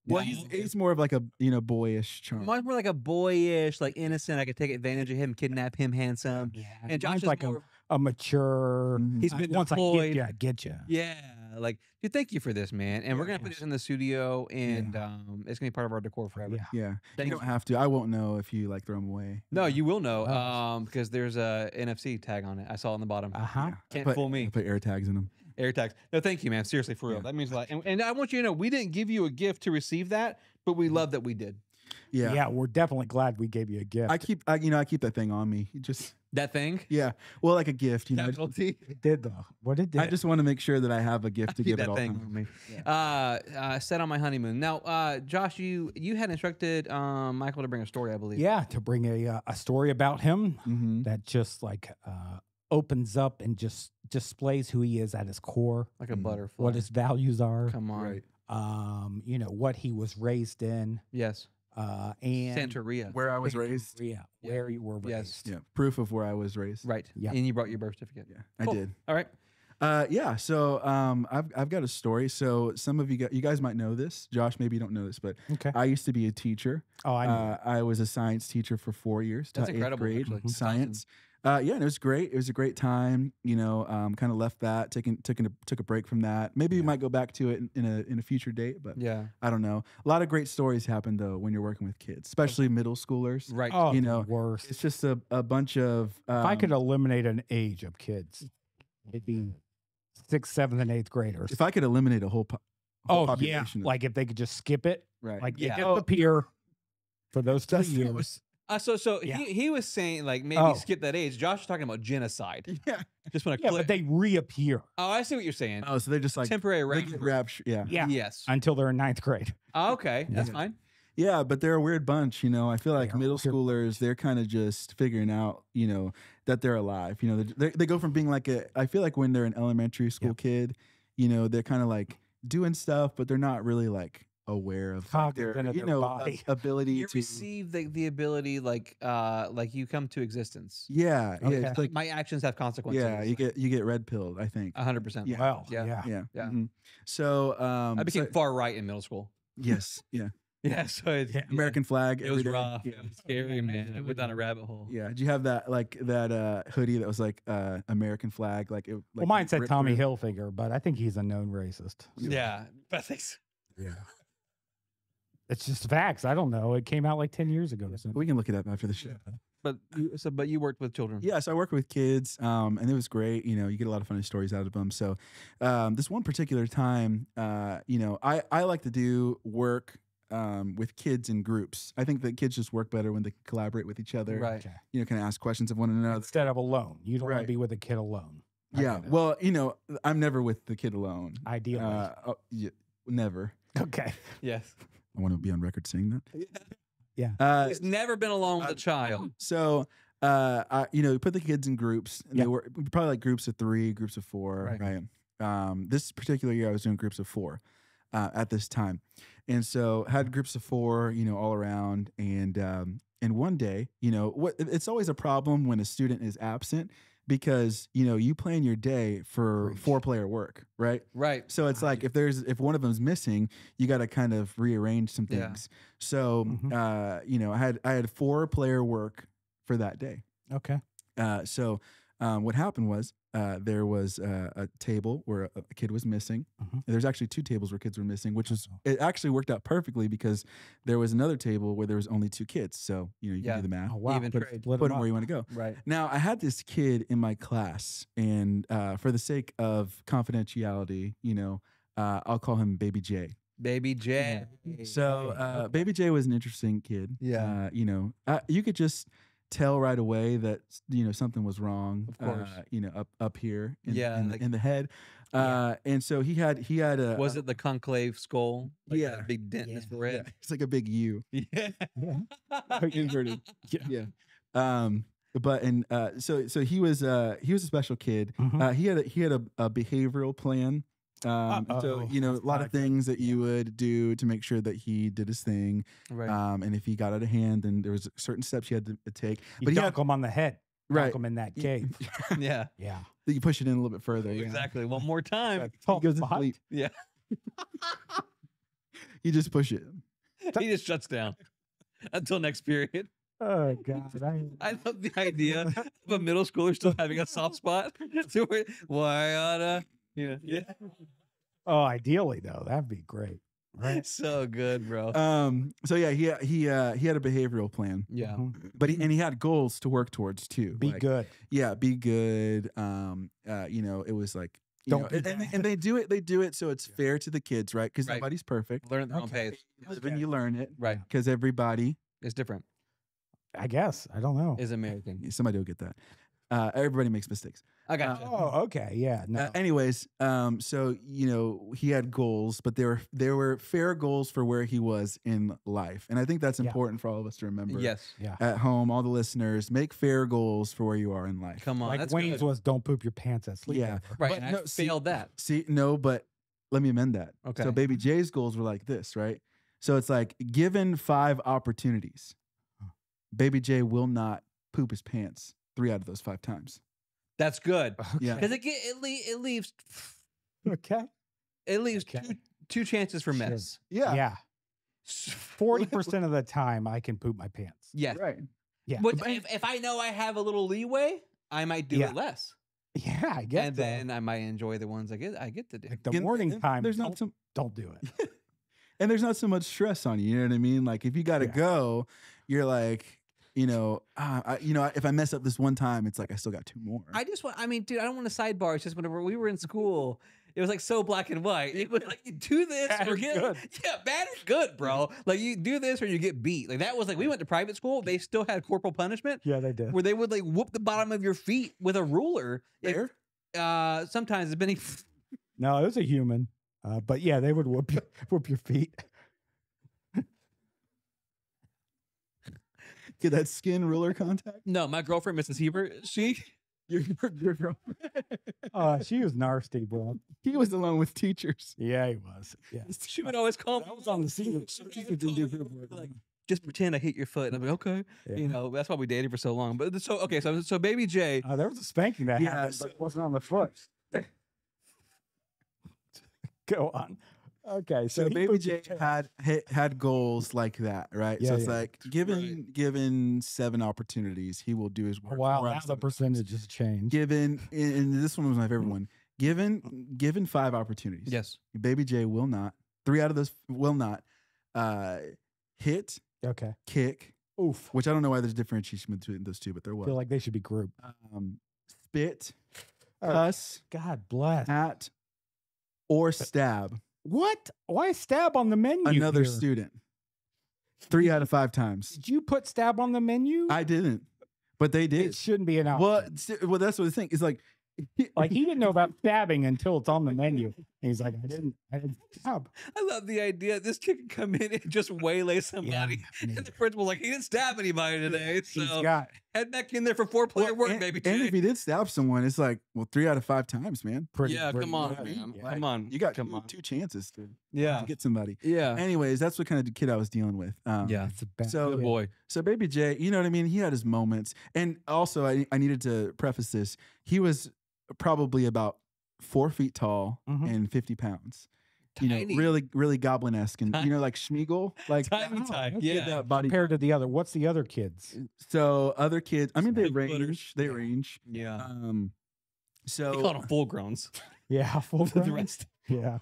Well, No. he's more of like a boyish charm. Much more like a boyish, like innocent. I could take advantage of him, kidnap him, handsome. Yeah, And Josh mine's is like more, a mature. Mhm. he's been once I deployed. get you, I get you. yeah, like, dude, thank you for this, man. And we're Yeah. gonna put this in the studio, and it's gonna be part of our decor forever. Yeah. Yeah. Thank You don't have to. I won't know if you like throw them away. No, you will know, Oh. because there's a NFC tag on it. I saw it on the bottom. Uh-huh. Can't fool me. I put air tags in them. Air tags. No, thank you, man. Seriously, for real. Yeah. That means a lot. And I want you to know, we didn't give you a gift to receive that, but we love that we did. Yeah. Yeah, we're definitely glad we gave you a gift. I keep that thing on me. That thing. Yeah. Well, like a gift, you know. Capital T. It did though. What it did? I just want to make sure that I have a gift to Keep give that at all thing times. on me. Set on my honeymoon. Now, Josh, you had instructed Michael to bring a story, I believe. yeah, to bring a story about him Mm-hmm. that just like opens up and just displays who he is at his core, Like a Mhm. butterfly. what his values are, Come on. Right. what he was raised in, Yes. and Santeria. Where I was raised. Yeah, where you were Yes. raised. Yeah. Proof of where I was raised. Right. Yeah. And you brought your birth certificate. Yeah. I Cool. did. All right. Yeah. So I've got a story. So some of you guys might know this. Josh, maybe you don't know this, but Okay. I used to be a teacher. Oh, I know. I was a science teacher for 4 years. That's taught eighth incredible, grade actually. That's science. Yeah, and it was great. It was a great time. You know, kind of left that, took a break from that. Maybe we might go back to it in a future date, but Yeah. I don't know. A lot of great stories happen though when you're working with kids, especially middle schoolers. Right. Oh, you the know, worst. It's just a bunch of. If I could eliminate an age of kids, it'd be 6th, 7th, and 8th graders. if I could eliminate a whole Oh yeah, population, of- like if they could just skip it, right, like Yeah. they disappear for those 2 That's- years. So Yeah. he was saying like maybe Oh. skip that age. Josh was talking about genocide. yeah. Just want to Yeah, clear. but they reappear. Oh, I see what you're saying. Oh, so they're just like Temporary they range. get rapture. Yeah. Yeah, Yes. until they're in 9th grade. Oh, okay. That's Yeah. fine. Yeah, but they're a weird bunch, you know. I feel like They are middle weird schoolers, they're kind of just figuring out, you know, that they're alive. You know, they go from being like I feel like when they're an elementary school kid, you know, they're kind of like doing stuff, but they're not really like aware of like, Cognizant their, of you their know, body. ability You to. receive the ability like you come to existence. Yeah, yeah, Okay. it's like My actions have consequences. yeah, you get red pilled, I think. 100%. Yeah. Well, Yeah. yeah. Yeah, Yeah. mhm. So I became so- far right in middle school. yes, yeah, Yeah. So Yeah. American flag. It was every day. rough. Yeah. It was scary, man. I went down a rabbit hole. Yeah. Did you have that hoodie that was like American flag? Like it. Like Well, mine said ripped Tommy through? Hilfiger, but I think he's a known racist. Yeah. But thanks. Yeah. It's just facts. I don't know. It came out like 10 years ago. So. We can look it up after the show. But you worked with children. Yeah, so I work with kids, and it was great. You know, you get a lot of funny stories out of them. So, this one particular time, you know, I like to do work with kids in groups. I think that kids just work better when they collaborate with each other. Right. Okay. You know, kind of ask questions of one another. Instead of alone. You don't want Right. to be with a kid alone. I Yeah. get it. Well, you know, I'm never with the kid alone. Ideally. Yeah, never. Okay. Yes. I want to be on record saying that. Yeah. He's never been alone with a child. So, you know, we put the kids in groups. And Yeah. they were probably like groups of 3, groups of 4. Right. Right. This particular year, I was doing groups of 4 at this time, and so had groups of 4, you know, all around. And one day, you know, it's always a problem when a student is absent because you know you plan your day for Preach. 4-player work, right? Right. So it's like if one of them's missing, you got to kind of rearrange some Yeah. things. So Mhm. you know, I had 4-player work for that day. Okay. So what happened was there was a table where a kid was missing. Mhm. There's actually 2 tables where kids were missing, which was Uh-oh. it actually worked out perfectly because there was another table where there was only 2 kids. So you know you Yeah. can do the math. Oh, wow. Even Put, trade. split Put 'em them up. where you want to go. Right. Now, I had this kid in my class, and for the sake of confidentiality, you know, I'll call him Baby J. Baby J. So, Baby J was an interesting kid. Yeah. You know, you could just tell right away that you know something was wrong. Of course. You know, up here. Yeah, in, like- in the head. And so he had a. Was it the conclave skull? Like Yeah. a big dent in his Yeah. Yeah, forehead. it's like a big U. Yeah. Inverted. Yeah. Yeah. But and so he was a special kid. Mhm. He had a behavioral plan. So Uh-oh. you know, a That's lot not of things that you would do to make sure that he did his thing. Right. And if he got out of hand, then there was certain steps you had to take. You But he had, dunk him on the head. right, Dunk him in that cave. yeah. Yeah. you push it in a little bit further. yeah. Exactly. One more time. He goes to Spot. sleep. Yeah. You just push it. He just shuts down until next period. Oh God. I love the idea of a middle schooler still having a soft spot. So why oughta, you know, yeah. Oh, ideally though, that'd be great. Right. So good, bro. So yeah, he had a behavioral plan, Yeah. Mhm. but he had goals to work towards too. Be Like, good. Yeah, be good. It was like Don't be and bad. they do it so it's fair to the kids, right? Because Right. nobody's perfect. Learn at their own Okay. pace. You live and you learn it, Right. because everybody, It's different. I guess. I don't know. Is American. somebody will get that. Everybody makes mistakes. I got you. Oh, okay. Yeah. No. Anyways, so he had goals, but there were fair goals for where he was in life, and I think that's Yeah. important for all of us to remember. Yes. Yeah. At home, all the listeners, make fair goals for where you are in life. Come on. Like that's Wayne's good. was don't poop your pants at sleepover. Yeah. Right. But And I no, see- failed that. See, no, but let me amend that. Okay. So Baby Jay's goals were like this, right? So it's like, given 5 opportunities, Baby Jay will not poop his pants 3 out of those 5 times. That's good. Yeah. Because it leaves Okay. two chances for Sure. mess. Yeah. 40% of the time I can poop my pants. Yes. Right. Yeah. But if I know I have a little leeway, I might do Yeah. it less. Yeah, I guess. And so. then I might enjoy the ones I get to do. Like the And- morning and time, There's don't, not some, don't do it. and there's not so much stress on you. You know what I mean? Like if you got to Yeah. go, you're like, if I mess up this one time, it's like I still got 2 more. Dude, I don't want to sidebar. It's just whenever we were in school, it was like so black and white. It was like you do this Bad or or get good. yeah, bad or good, bro. Like you do this or you get beat. Like that was like we went to private school. They still had corporal punishment Yeah, they did. where they would like whoop the bottom of your feet with a ruler. Fair? Sometimes it's been No, it was a human. But yeah, they would whoop your feet. Get that skin ruler contact. no. My girlfriend, Mrs. Hebert, Your girlfriend. She was nasty, bro. He was along with teachers. Yeah, he was. Yeah. she would always call me. That was on the scene. Like, just pretend I hit your foot, and I'm like, okay. Yeah. You know, that's why we dated for so long. But so Baby J, There was a spanking that Yeah, happened, so- but it wasn't on the foot. Go on. Okay, So he Baby pooped J his pants. had goals like that, right? Yeah, so it's yeah. like given 7 opportunities, he will do his work. Wow, Four out now of the 7. percentage has changed. Given, and this one was my favorite one. Given 5 opportunities, yes, Baby J will not. 3 out of those will not hit, Okay. kick, Oof. which I don't know why there's differentiation between those 2, but there I was. feel like they should be grouped. Spit, Oh, cuss, God bless. at, or stab What? Why stab on the menu? another here? student. 3 out of 5 times. Did you put stab on the menu? I didn't, but they did. It shouldn't be an option. Well, that's what the thing is like. Like he didn't know about stabbing until it's on the menu. And he's like, I didn't stab. I love the idea. This kid can come in and just waylay somebody. I mean, And the principal's like, he didn't stab anybody today. he's So got head back in there for 4-player work, and, baby. and J. if he did stab someone, it's like 3 out of 5 times, man. pretty. Yeah, pretty come on, good. man. Yeah. Come on. You got come on. 2 chances to Yeah. get somebody. Yeah. Anyways, that's what kind of kid I was dealing with. Yeah. It's a bad So- Good kid. boy. So Baby J, you know what I mean? He had his moments. And also, I needed to preface this. He was probably about 4 feet tall Mhm. and 50 pounds. Tiny. Really goblin-esque. And, Tiny. like Schmeagol. Like, Tiny, Oh, tiny. okay. Yeah. that body. Compared to the other, what's the other kids? So other kids, I mean, they Big footers. range. They range. Yeah. So They called them full growns. Yeah, full the grown? rest. Yeah.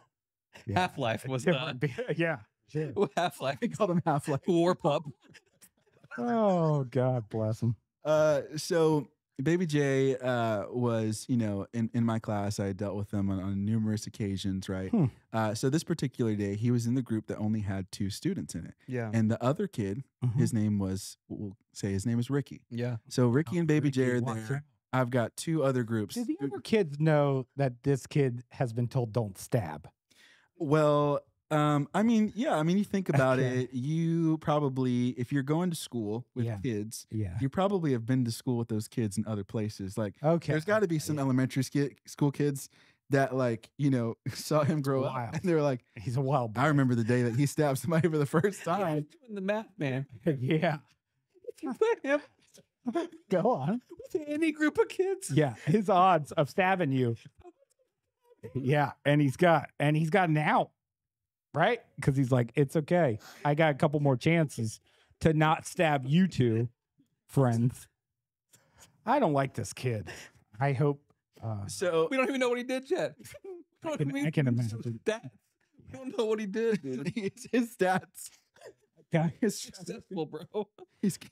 Yeah. Half Life was the Different- yeah. Sure. Half Life. they called them Half-Life. Warp up. Oh, God bless him. So Baby J was, in my class, I dealt with them on numerous occasions, right? So this particular day, he was in the group that only had 2 students in it. Yeah. And the other kid, Mhm. his name was, we'll say his name is Ricky. Yeah. So Ricky and Baby J Ricky, are watch there. out. I've got 2 other groups. Do the other kids know that this kid has been told don't stab? Well, you think about Okay. it, you probably, if you're going to school with Yeah. kids, Yeah. you probably have been to school with those kids in other places. Like, Okay. there's got to be some elementary school kids that, like, saw him grow up, Wild. and they're like, He's a wild boy. I remember the day that he stabbed somebody for the first time. Doing the math, man. Yeah. If you put him Go on. with any group of kids. Yeah. His odds of stabbing you. Yeah. And he's got an out. Right? Because he's like, it's okay. I got a couple more chances to not stab you 2 friends. I don't like this kid. I hope So We don't even know what he did yet. What do you mean? I can His imagine. stats? We don't know what he did, dude. his stats. Okay. His Successful, bro.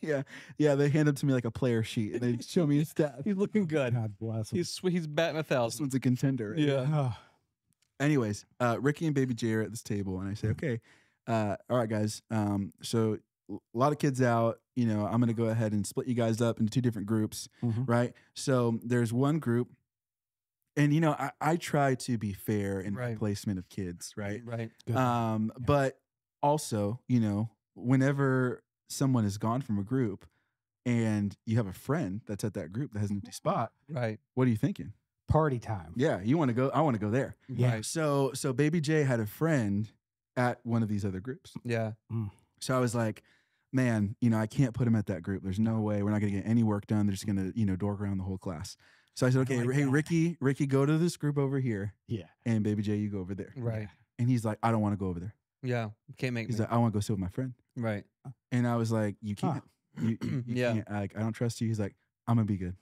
yeah. They hand him to me like a player sheet, and they show me his stats. He's looking good. God bless him. He's batting This 1,000. one's a contender. Right? Yeah. Oh, Anyways, Ricky and Baby J are at this table, and I say, okay, all right, guys. So a lot of kids out. You know, I'm gonna go ahead and split you guys up into 2 different groups, Mhm. right? So there's one group, and you know, I try to be fair in my Right. placement of kids, right? Right. good. But also, you know, whenever someone is gone from a group, and you have a friend that's at that group that has an empty spot, Right. what are you thinking? Party time. Yeah, you want to go. I want to go there. Yeah. Right. So Baby J had a friend at one of these other groups. Yeah. So I was like, man, you know, I can't put him at that group. There's no way. We're not going to get any work done. They're just going to, you know, dork around the whole class. So I said, okay, like hey, that. Ricky, go to this group over here. Yeah. And Baby J, you go over there. Right. And he's like, I don't want to go over there. Yeah. Can't make He's me. like, I want to go sit with my friend. Right. And I was like, you Huh. can't. You Yeah. can't. Like, I don't trust you. He's like, I'm going to be good.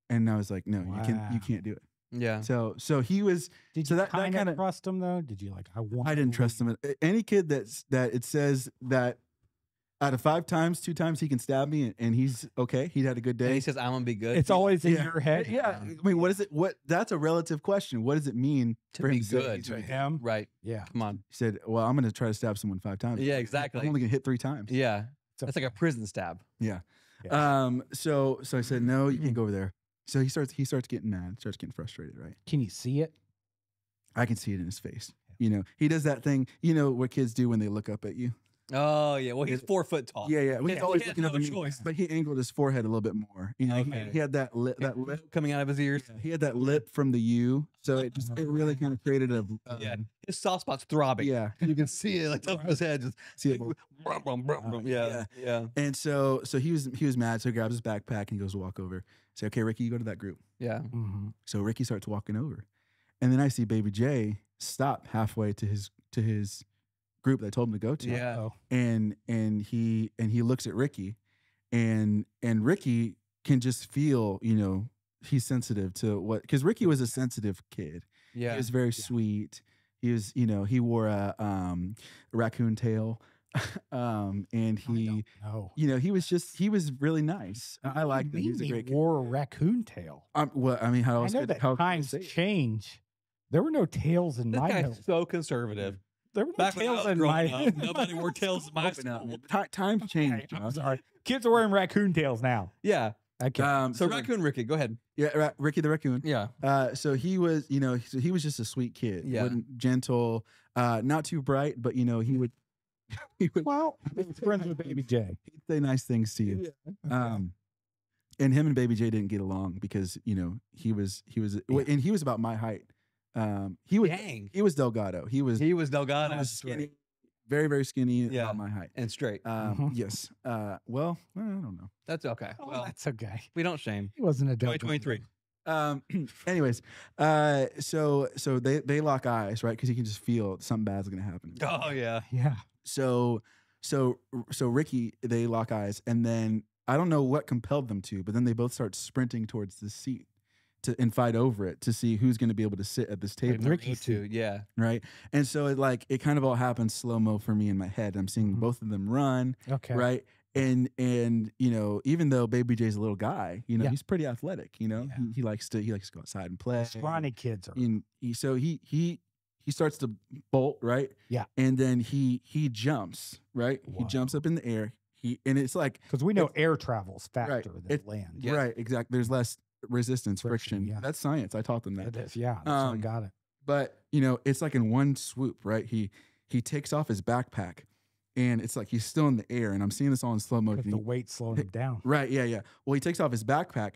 And I was like, no, Wow. you can't do it. Yeah. So he was, Did So you that kind kinda- of trust him though? Did you like? I want. I didn't trust him. Any kid that it says that out of 5 times, 2 times he can stab me and he's okay. He had a good And day. he says, "I'm gonna be good." It's always in Yeah. your head. Yeah. I mean, what is it? That's a relative question. What does it mean To for him be to say good. he's To right? him. right. Yeah. Come on. He said, well, I'm going to try to stab someone 5 times. Yeah. I'm Exactly. only going to hit 3 times. Yeah. So- That's like a prison stab. So I said, no, you can't go over there. So he starts getting mad, starts getting frustrated, right? Can you see it? I can see it in his face. You know, he does that thing, you know, what kids do when they look up at you. Oh yeah. Well, he's 4 foot tall. Yeah, yeah. He's He always has looking no up at me, choice. but he angled his forehead a little bit more. You know, Okay. he had that lip, coming out of his ears. he had that lip from the U, so it really kind of created a Yeah. His soft spot's throbbing. yeah. You can see it like top of his head. Just See it. brum, brum, brum, brum. Yeah. Yeah. And so he was mad. So he grabs his backpack and he goes to walk over. Say, okay, Ricky, you go to that group. Yeah. Mm-hmm. So Ricky starts walking over, and then I see Baby J stop halfway to his group that I told him to go to. Yeah. Oh. And he looks at Ricky, and Ricky can just feel, you know, he's sensitive to what, because Ricky was a sensitive kid. Yeah. He was very sweet. He was, you know, he wore a raccoon tail, and he, No. you know, he was really nice. I liked him. He was a great kid. Wore a raccoon tail. Well, I mean, how I else know could that how could you times say it? change. There were no tails in This my guy's house. so conservative. There were no Back when I tails was in my growing up, nobody wore tails in my Open up, school. man. Times change. Okay, I'm Josh. sorry. Kids are wearing raccoon tails now. Yeah. Okay. So Raccoon Ricky, go ahead. yeah, Ricky the raccoon. Yeah. So he was, you know, he was just a sweet kid. Yeah. Wasn't gentle, not too bright, but you know, he would Well, he's friends with Baby J. he'd say nice things to you. And him and Baby J didn't get along because, you know, he was and he was about my height. He was Dang. he was Delgado. He was Delgado skinny, very very skinny, Yeah. about my height. and straight. Yes. Well, I don't know. That's okay. Oh, Well, that's okay. we don't shame. He wasn't a dope. 2023. Anyways, so they lock eyes, right? Because you can just feel something bad's gonna happen. Oh yeah. Yeah. So Ricky, they lock eyes, and then I don't know what compelled them to, but then they both start sprinting towards the seat and fight over it to see who's going to be able to sit at this table, Ricky too. Yeah. right? And so it kind of all happens slow mo for me in my head. I'm seeing Mhm. both of them run, Okay. right? And you know, even though Baby J's a little guy, you know, Yeah. he's pretty athletic. You know, Yeah. he likes to go outside and play. Scrawny kids are. And so he starts to bolt, right? Yeah. And then he jumps, right? He Wow. jumps up in the air. And it's like Because we know air travels faster than It- land. Yeah. right, exactly. There's less resistance, Friction, friction. yeah. That's science. I taught them that. It is. Yeah. That's how I Um, got it. But you know, it's like in one swoop, right? He takes off his backpack, and it's like he's still in the air. And I'm seeing this all in slow Because motion. the weight slowed him down. Right. Yeah. Yeah. Well, he takes off his backpack,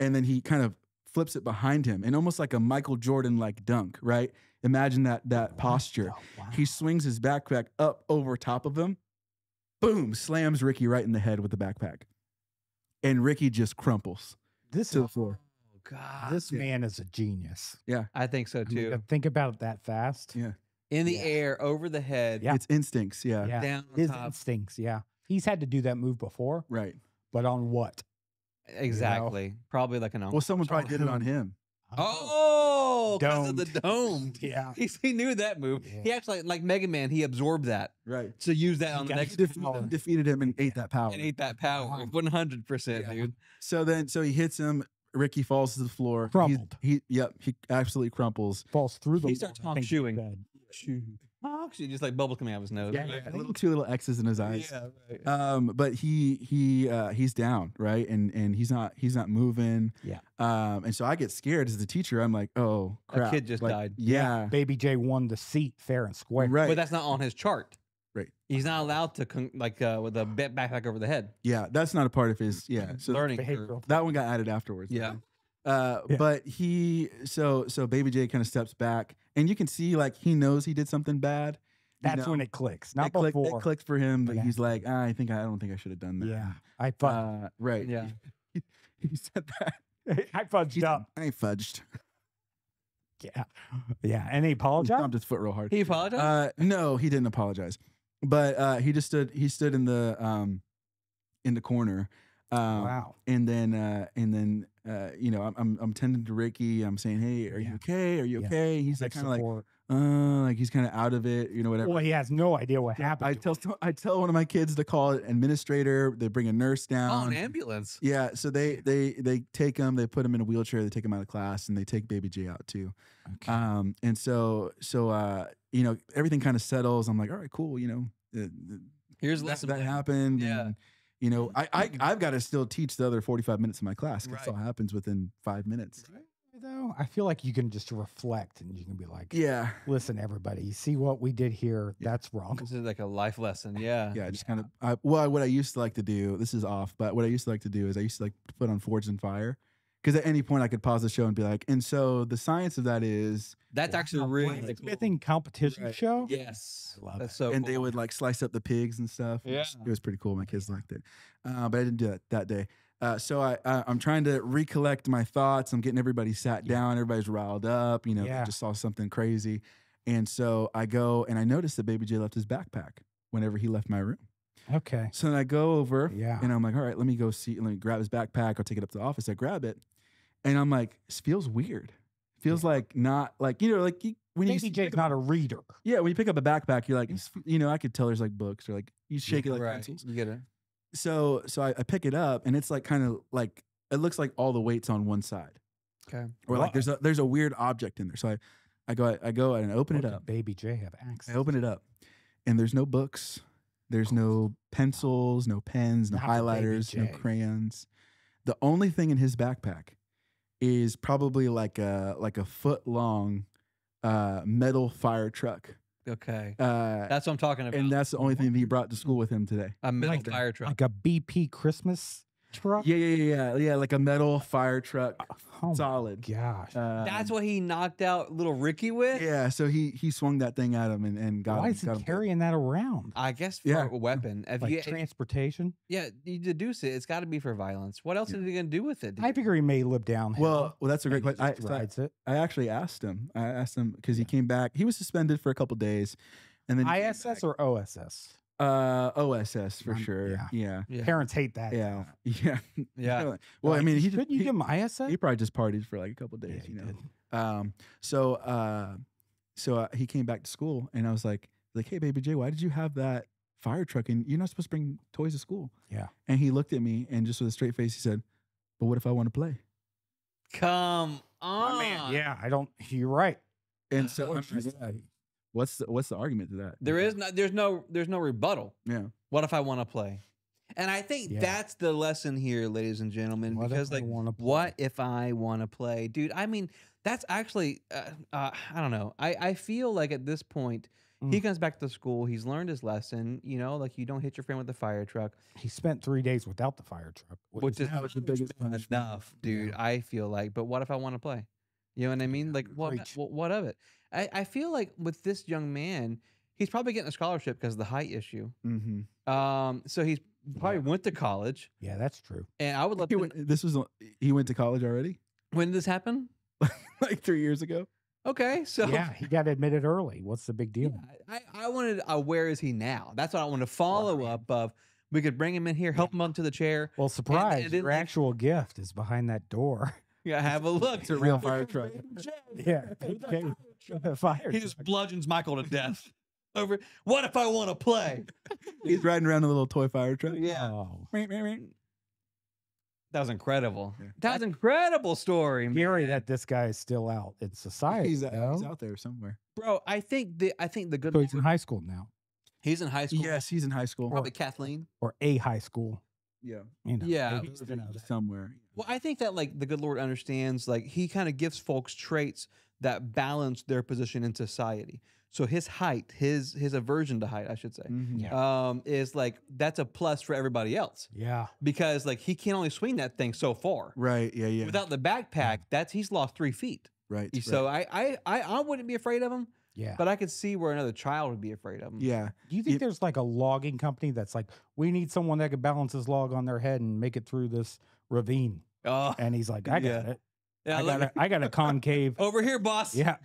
and then he kind of flips it behind him, and almost like a Michael Jordan like dunk. Right. Imagine that posture. Oh, wow. He swings his backpack up over top of him. Boom! Slams Ricky right in the head with the backpack, and Ricky just crumples This to the floor. Oh God. this man is a genius. I think so I mean, too. to think about it that fast. Yeah. In the Yeah. air, over the head, Yeah. It's instincts. Yeah. Yeah. down on His top. instincts. Yeah. He's had to do that move before, Right. but on what? Exactly. Probably like an Well, someone probably did it on him. Oh, Oh, because of the dome. Yeah. He knew that move. Yeah. He actually, like Mega Man, he absorbed that Right. to use that on the got next Defeated him and ate that power. and ate that power. Wow. 100%, Yeah. dude. So he hits him. Ricky falls to the floor. Crumpled. He absolutely crumples. Falls through the He starts wall, I think, chewing. bed. Actually, just like bubbles coming out of his nose. Yeah, right? Two little X's in his eyes. right. But he's down, right? And he's not moving. Yeah. And so I get scared as the teacher. I'm like, oh crap. kid just Like, died. Yeah. Baby J won the seat fair and square. Right. But that's not on his chart. Right. He's not allowed to with a backpack over the head. Yeah. That's not a part of his. Yeah. So Learning curve. Behavioral. that one got added afterwards. Yeah. Yeah. But so Baby J kind of steps back, and you can see like he knows he did something bad. you That's know? when it clicks. Not It before. clicked for him, but Yeah. he's like, I don't think I should have done that. Yeah. I fudged. Right. Yeah. He said that. I fudged up. I fudged. Yeah. Yeah. And he He apologized. stomped his foot real hard. He apologized? No, he didn't apologize, but he just stood. He stood in the corner. Wow. And then you know, I'm tending to Ricky. I'm saying, hey, are you Yeah. okay? Are you Yeah. okay? He's like Like kind of support. like he's kind of out of it, you know, whatever. Well, he has no idea what happened. I tell one of my kids to call an administrator. They bring a nurse Oh, down. an ambulance. Yeah, so they take him, they put him in a wheelchair, they take him out of class, and they take Baby J out too. Okay. And so you know, everything kind of settles. I'm like, all right, cool, you know, Here's a that, lesson. that plan. happened. Yeah. And, you know, I've got to still teach the other 45 minutes of my class. 'Cause Right. This all happens within 5 minutes. Though I feel like you can just reflect and you can be like, Yeah, listen, everybody, you see what we did here? That's wrong. This is like a life lesson. Yeah. yeah. Just kind of. What I used to like to do. This is off, but what I used to like to do is I used to like to put on Forged in Fire, because at any point I could pause the show and be like, and so the science of that is, That's actually really cool. Smithing competition Right. show. Yes. I love That's it. so and cool. they would like slice up the pigs and stuff. Yeah. It was pretty cool. My kids liked it, but I didn't do that day. So I'm trying to recollect my thoughts. I'm getting everybody sat down. Everybody's riled up. You know, Yeah. they just saw something crazy, and so I go and I noticed that Baby J left his backpack whenever he left my room. Okay. So then I go over, Yeah. and I'm like, all right, let me go see. Let me grab his backpack. I'll take it up to the office. I grab it, and I'm like, this feels weird. Feels like not like, you know, like when Baby you J's not a reader. yeah, when you pick up a backpack, you're like, you know, I could tell there's like books or like you shake it like right. pencils. You get it. So I pick it up, and it's like kind of like it looks like all the weight's on one side, Okay. or like there's a weird object in there. So I go and open it What did up. Baby J have access? I open it up, and there's no books, there's no pencils, no pens, no Not for Baby highlighters, no J. crayons. The only thing in his backpack is probably like a foot long metal fire truck. Okay. Uh, That's what I'm talking about. and that's the only thing that he brought to school with him today. a metal like fire truck. Like a BP Christmas truck. Yeah, like a metal fire truck, Oh solid. my gosh. That's what he knocked out little Ricky with? Yeah, so he swung that thing at him and got Why him. is he got him. carrying that around? I guess for Yeah. a weapon. If Like you, transportation? yeah, you deduce it. It's got to be for violence. What else Yeah. is he going to do with it? I figure he may live down. Well, that's a great question. Just rides it. I actually asked him. I asked him because he came back. He was suspended for a couple days, and then he came ISS or OSS? back. OSS for sure. yeah. Yeah, Yeah. Parents hate that. yeah, yeah. Yeah. Well, I mean, he couldn't you he, give him ISS? he probably just partied for like a couple days, he you know. did. So he came back to school, and I was like, hey, Baby J, why did you have that fire truck? And you're not supposed to bring toys to school. Yeah. And he looked at me, and just with a straight face, he said, "But what if I want to play?" Come on. My man, yeah, I don't. You're right. And so, What'd you yeah, what's the argument to that? There's no rebuttal. Yeah. What if I want to play? And I think Yeah. that's the lesson here, ladies and gentlemen, What if because I like, wanna play? what if I want to play, dude? I mean, that's actually, I don't know. I feel like at this point, he Mm. comes back to school. He's learned his lesson. You know, like you don't hit your friend with a fire truck, He spent 3 days without the fire truck, which is that was the biggest punishment. enough, dude. Yeah. I feel like, but what if I want to play? You know what I mean? Like, Preach. what of it? I feel like with this young man, he's probably getting a scholarship because of the height issue. Mm-hmm. So he's probably went to college, Yeah, that's true. and I would love to. He went to college already, When did this happen? like 3 years ago. Okay, so Yeah, he got admitted early. What's the big deal? I wanted. Where is he now? That's what I want to follow Right. up of. We could bring him in here, help him onto the chair. Well, surprise! then, Your like- actual gift is behind that door. Yeah, have a look. It's a real fire truck. Yeah. Fire. He just bludgeons Michael to death. Over. What if I want to play? He's riding around a little toy fire truck. Yeah. Oh. That was incredible. Yeah. That was an incredible story, Scary that this guy is still out in society. He's no? out there somewhere. bro. I think the good. So he's in high school now, He's in high school. Yes, he's in high school. Probably Kathleen. or a high school. Yeah. You know, Yeah. maybe even a- Somewhere. Well, I think that like the good Lord understands, like he kind of gives folks traits that balance their position in society. So his height, his aversion to height, I should say, Mhm. Yeah. is like that's a plus for everybody else Yeah. because like he can only swing that thing so far. Right. Yeah. Yeah. Without the backpack, he's lost 3 feet. right. So I wouldn't be afraid of him, Yeah. but I could see where another child would be afraid of him. yeah. Do you think Yep. there's like a logging company that's like, we need someone that could balance this log on their head and make it through this ravine? Oh, And he's like, I got Yeah. it. yeah, I got a concave. over here, boss. Yeah.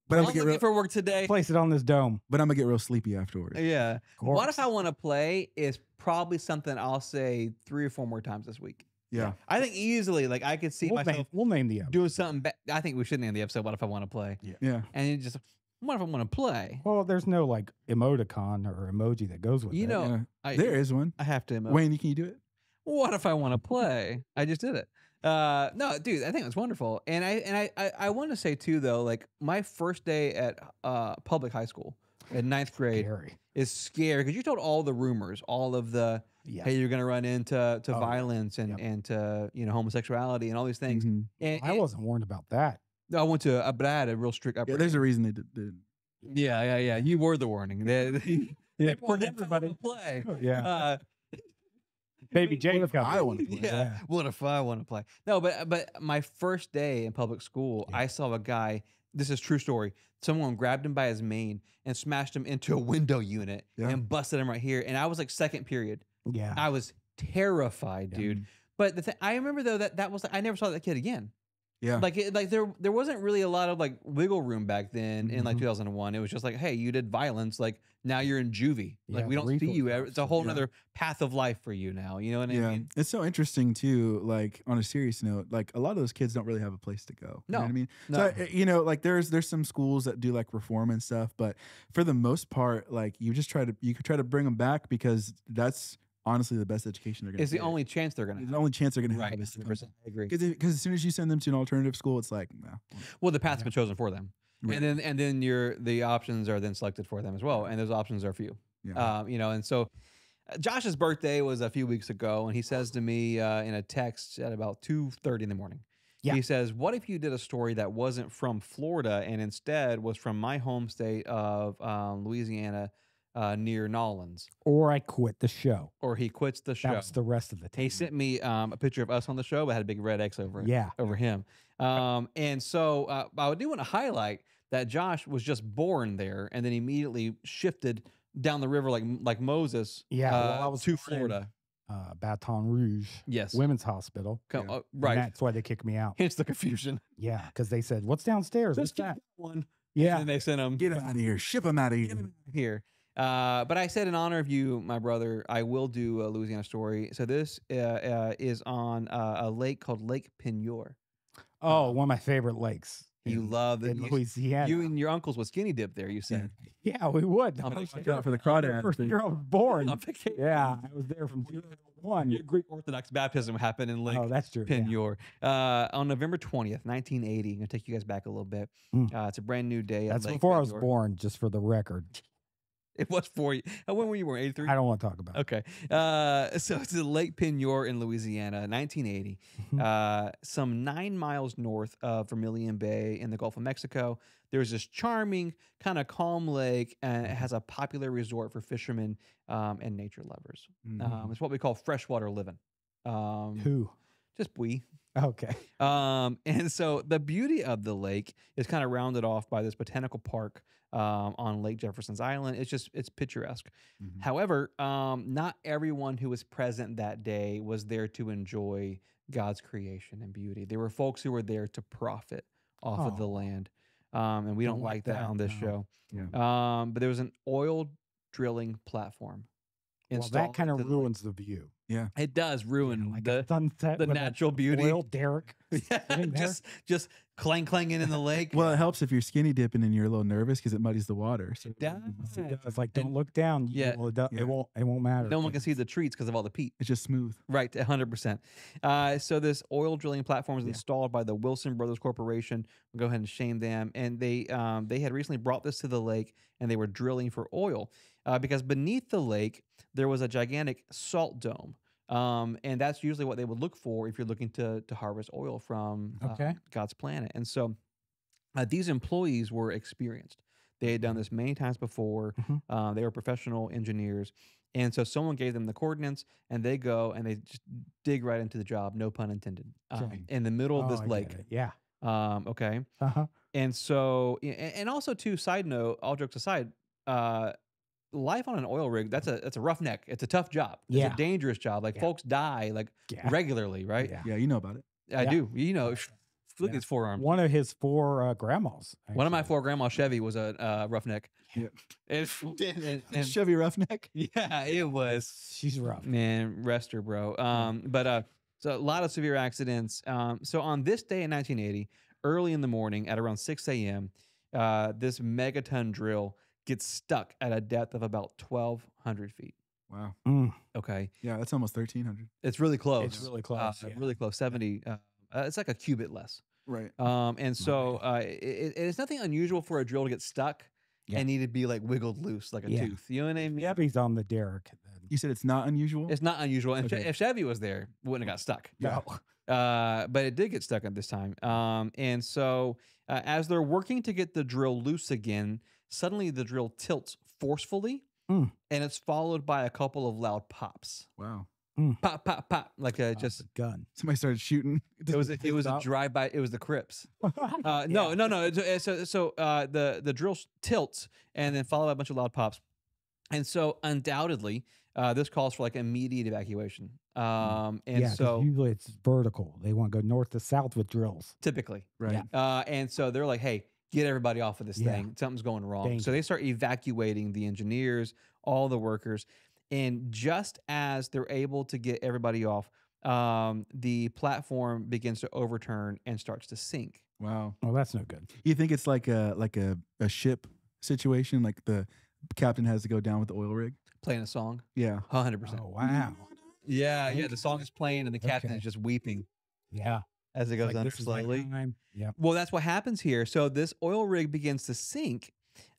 But I'm I'm gonna get looking real, for work today. Place it on this dome. but I'm gonna get real sleepy afterwards. Yeah. Of What if course. I want to play is probably something I'll say 3 or 4 more times this week. Yeah. I think easily, like I could see myself We'll name the episode. doing something. I think we should name the episode "What If I Want to Play," Yeah. and you just what if I want to play? Well, there's no like emoticon or emoji that goes with You it. know, Yeah. I, There is one. I have to. Wayne, can you do it? What if I want to play? I just did it. No, dude, I think it was wonderful, and I want to say too though, like my first day at public high school in 9th grade Scary. is scary because you told all the rumors, all of the Yeah. hey, you're gonna run into Oh, violence and yep. and to homosexuality and all these things. Mhm. And, I wasn't warned about that. I went to but I had a real strict Yeah. upbringing. There's a reason they did. Yeah. You were the warning. Yeah, What if I everybody. wanna play. Yeah. Uh, Baby Jane if coming. I want to play? yeah. What if I want to play? No, but my first day in public school, Yeah. I saw a guy. This is true story. Someone grabbed him by his mane and smashed him into a window unit Yeah. and busted him right here. And I was like second period. Yeah. I was terrified, Yeah. dude. But the thing I remember though that was I never saw that kid again. Yeah. Like there wasn't really a lot of like wiggle room back then in like Mhm. 2001. It was just like, hey, you did violence. Like now you're in juvie. Like Yeah, we the don't see you. resource It's a whole Yeah. nother path of life for you now. You know what I Yeah. mean? It's so interesting too. Like on a serious note, like a lot of those kids don't really have a place to go. You know what I mean? No. So like there's some schools that do like reform and stuff, but for the most part, like you could try to bring them back because that's honestly the best education they're gonna It's the get. only chance they're gonna It's have. the only chance they're gonna Right. have is to 100%. I agree. because as soon as you send them to an alternative school, it's like, no. Well, the path's been chosen for them. Right. And then the options are then selected for them as well. And those options are few. Yeah. And so Josh's birthday was a few weeks ago, and he says to me in a text at about 2:30 in the morning. Yeah. He says, "What if you did a story that wasn't from Florida and instead was from my home state of Louisiana, near Nolens?" Or I quit the show. Or he quits the show. That was the rest of the He team. sent me a picture of us on the show, but had a big red X over it. Yeah. Over him. And so I do want to highlight that Josh was just born there and then immediately shifted down the river like Moses Yeah, well, I was to born in- Florida. Baton Rouge Yes. Women's Hospital. Come- Yeah. And right. that's why they kicked me out. Hence the confusion. Yeah, because they said, "What's downstairs? What's Just keep that?" one. Yeah. And they sent him Get out of here. Ship them out of here. here. But I said in honor of you, my brother, I will do a Louisiana story. So this is on a lake called Lake Peigneur. Oh, one of my favorite lakes. You love it. in Louisiana. You and your uncles would skinny dip there, you said. Yeah, we would. I'm First like, year- for the crawdad First thing. year I was born. On vacation. Yeah, I was there from 2001. Your Greek Orthodox baptism happened in Lake Oh, that's true. yeah. Peigneur. On November 20th, 1980. I'm going to take you guys back a little bit. Mm. It's a brand new day. At That's Lake before I was Peigneur. born, just for the record. It was for you. When were you born? 83? I don't want to talk about it. Okay. So it's at Lake Peigneur in Louisiana, 1980. Mm-hmm. Some 9 miles north of Vermilion Bay in the Gulf of Mexico. There's this charming, kind of calm lake, and it has a popular resort for fishermen and nature lovers. Mhm. It's what we call freshwater living. Who? Just we. Okay. And so the beauty of the lake is kind of rounded off by this botanical park on Lake Jefferson's Island. It's picturesque. Mhm. However, not everyone who was present that day was there to enjoy God's creation and beauty. There were folks who were there to profit off of the Oh. land. And we don't like that on this no. show. Yeah. But there was an oil drilling platform. Well, that installed kind of into the lake. ruins the view. It does ruin Like the a sunset the with a natural beauty. oil derrick. sitting there. just clanging in the lake. Well, it helps if you're skinny dipping and you're a little nervous because it muddies the water. So It's like, don't look down. Yeah. Well, Yeah. it won't matter. no one can see the treats because of all the peat. it's just smooth. Right, 100%. So this oil drilling platform was Yeah. installed by the Wilson Brothers Corporation. We'll go ahead and shame them. And they had recently brought this to the lake, and they were drilling for oil because beneath the lake there was a gigantic salt dome. And that's usually what they would look for if you're looking to harvest oil from Okay. God's planet. And so these employees were experienced. They had done this many times before. Mhm. They were professional engineers. And so someone gave them the coordinates, and they go and they just dig right into the job, no pun intended, Okay. in the middle of Oh, this I get lake. it. Yeah. Okay. Uh-huh. And so, and also too, side note, all jokes aside, life on an oil rig, that's a roughneck. It's a tough job. It's Yeah. a dangerous job. Like Yeah. folks die like Yeah. regularly, right? Yeah. Yeah, you know about it. I Yeah. do. You know, look at Yeah. his forearm. One of his four grandmas. One of my actually. four grandma Chevy was a roughneck. Yeah. And Chevy Roughneck. yeah, it was. She's rough. Man, rest her, bro. But so a lot of severe accidents. So on this day in 1980, early in the morning at around 6 a.m., this megaton drill gets stuck at a depth of about 1,200 feet. Wow. Mm. Okay, Yeah, that's almost 1,300. it's really close. It's really close. Yeah. Really close. 70. It's like a cubit less. Right. And so it's nothing unusual for a drill to get stuck Yeah. and need to be like wiggled loose like a Yeah. tooth. You know what I mean? Chevys on the derrick. Then. You said it's not unusual? It's not unusual. And Okay. if Chevy was there, it wouldn't have got stuck. No. But it did get stuck at this time. And so as they're working to get the drill loose again, suddenly the drill tilts forcefully, Mm. and it's followed by a couple of loud pops. Wow. Pop, pop, pop. Like just A gun. Somebody started shooting. it was a drive-by. It was the Crips. No. So the drill tilts and then followed by a bunch of loud pops, and so undoubtedly this calls for like immediate evacuation. And yeah, 'cause so usually it's vertical. They want to go north to south with drills. typically, Right. Yeah. and so they're like, hey, get everybody off of this Yeah. thing. Something's going wrong. Danger. So they start evacuating the engineers, all the workers, and just as they're able to get everybody off, the platform begins to overturn and starts to sink. Wow. Well, that's no good. You think it's like a ship situation, like the captain has to go down with the oil rig? Playing a song, Yeah. 100%. Oh, wow. Yeah. The song is playing, and the captain Okay. is just weeping Yeah. as it goes Like, under this is my slowly. time. Yeah. Well, that's what happens here. So this oil rig begins to sink,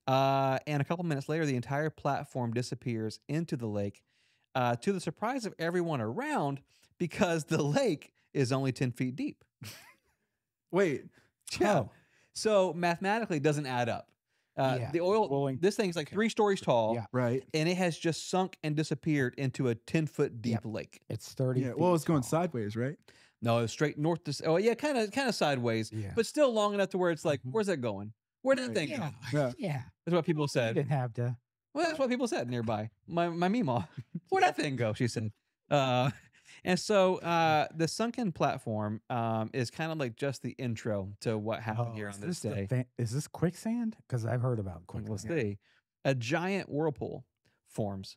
and a couple minutes later, the entire platform disappears into the lake, to the surprise of everyone around, because the lake is only 10 feet deep. Wait. Yeah. Oh. So mathematically, it doesn't add up. Yeah. The oil, Rolling. this thing's like 3 stories tall, Yeah. Right. and it has just sunk and disappeared into a 10-foot deep Yep. lake. It's 30. Yeah. feet Well, it's going tall. sideways, right? No, it's straight north to. Oh, yeah, kind of sideways, Yeah. but still long enough to where it's like, Mhm. where's that going? Where'd that Right. thing Yeah. go? Yeah. Yeah. That's what people You said. didn't have to. Well, that's what people said nearby. My Meemaw. Where'd that thing go? She said. And so the sunken platform is kind of like just the intro to what happened here on this day. Is this quicksand? Because I've heard about quicksand. We'll see. A giant whirlpool forms,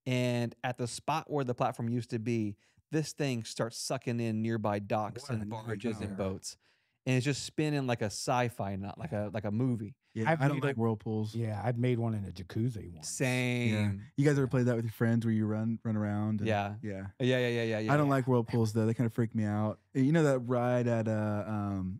and at the spot where the platform used to be, this thing starts sucking in nearby docks What a and barges and nightmare. boats, and it's just spinning like a sci-fi, not like a movie. Yeah. I've I don't made like a- whirlpools. Yeah, I've made one in a jacuzzi once. Same. Yeah. You guys ever played that with your friends where you run around? and- Yeah. Yeah. Yeah. I don't like whirlpools though. They kind of freak me out. You know that ride at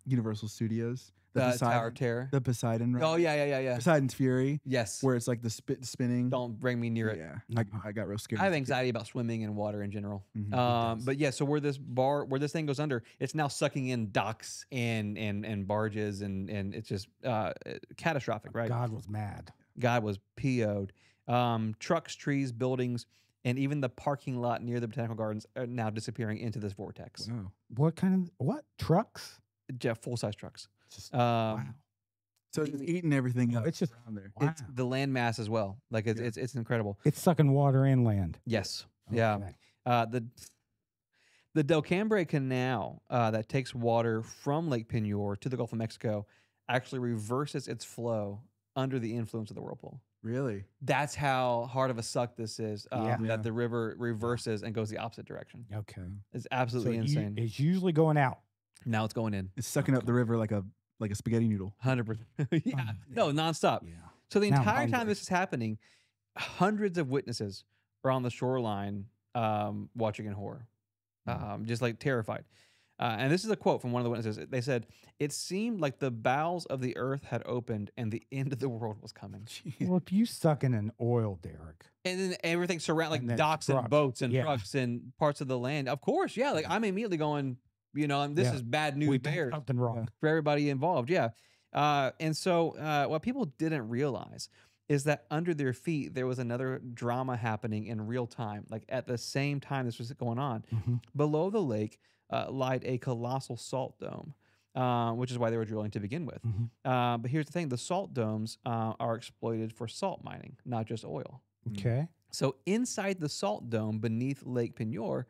Universal Studios, the Tower of Terror. the Poseidon ride. Oh yeah. Poseidon's Fury, Yes. where it's like the spinning. Don't bring me near it. Yeah, No. I got real scared. I have as a kid. anxiety about swimming and water in general. Mhm. does. But yeah, so where this thing goes under, it's now sucking in docks and barges and it's just catastrophic, right? God was mad. God was PO'd. Trucks, trees, buildings, and even the parking lot near the botanical gardens are now disappearing into this vortex. Wow. What trucks? Yeah, full-size trucks. Just Um, wow. So it's eating everything up. It's just around there. wow. It's the land mass as well. Like Yeah. it's incredible. It's sucking water and land. Yes. Yeah. Okay. The Del Cambre Canal that takes water from Lake Pinor to the Gulf of Mexico actually reverses its flow under the influence of the whirlpool. Really? That's how hard of a suck this is. Yeah. Yeah. That the river reverses and goes the opposite direction. Okay. It's absolutely So insane. it's usually going out. Now it's going in. It's sucking up the river like a spaghetti noodle. 100%. Yeah. No, nonstop. Yeah. So the Now I'm entire time hungry. this is happening, hundreds of witnesses are on the shoreline watching in horror, just like terrified. And this is a quote from one of the witnesses. They said, "It seemed like the bowels of the earth had opened and the end of the world was coming." Jeez. Well, if you sucking in oil, Derek. And then everything surround like And then docks and trucks. boats and Yeah. trucks and parts of the land. Of course, yeah. Like I'm immediately going, this Yeah. is bad news We did bears something wrong. for everybody involved. Yeah. And so what people didn't realize is that under their feet there was another drama happening in real time, like at the same time this was going on. Mhm. Below the lake lied a colossal salt dome, which is why they were drilling to begin with. Mhm. But here's the thing: the salt domes are exploited for salt mining, not just oil. Okay. So inside the salt dome beneath Lake Penior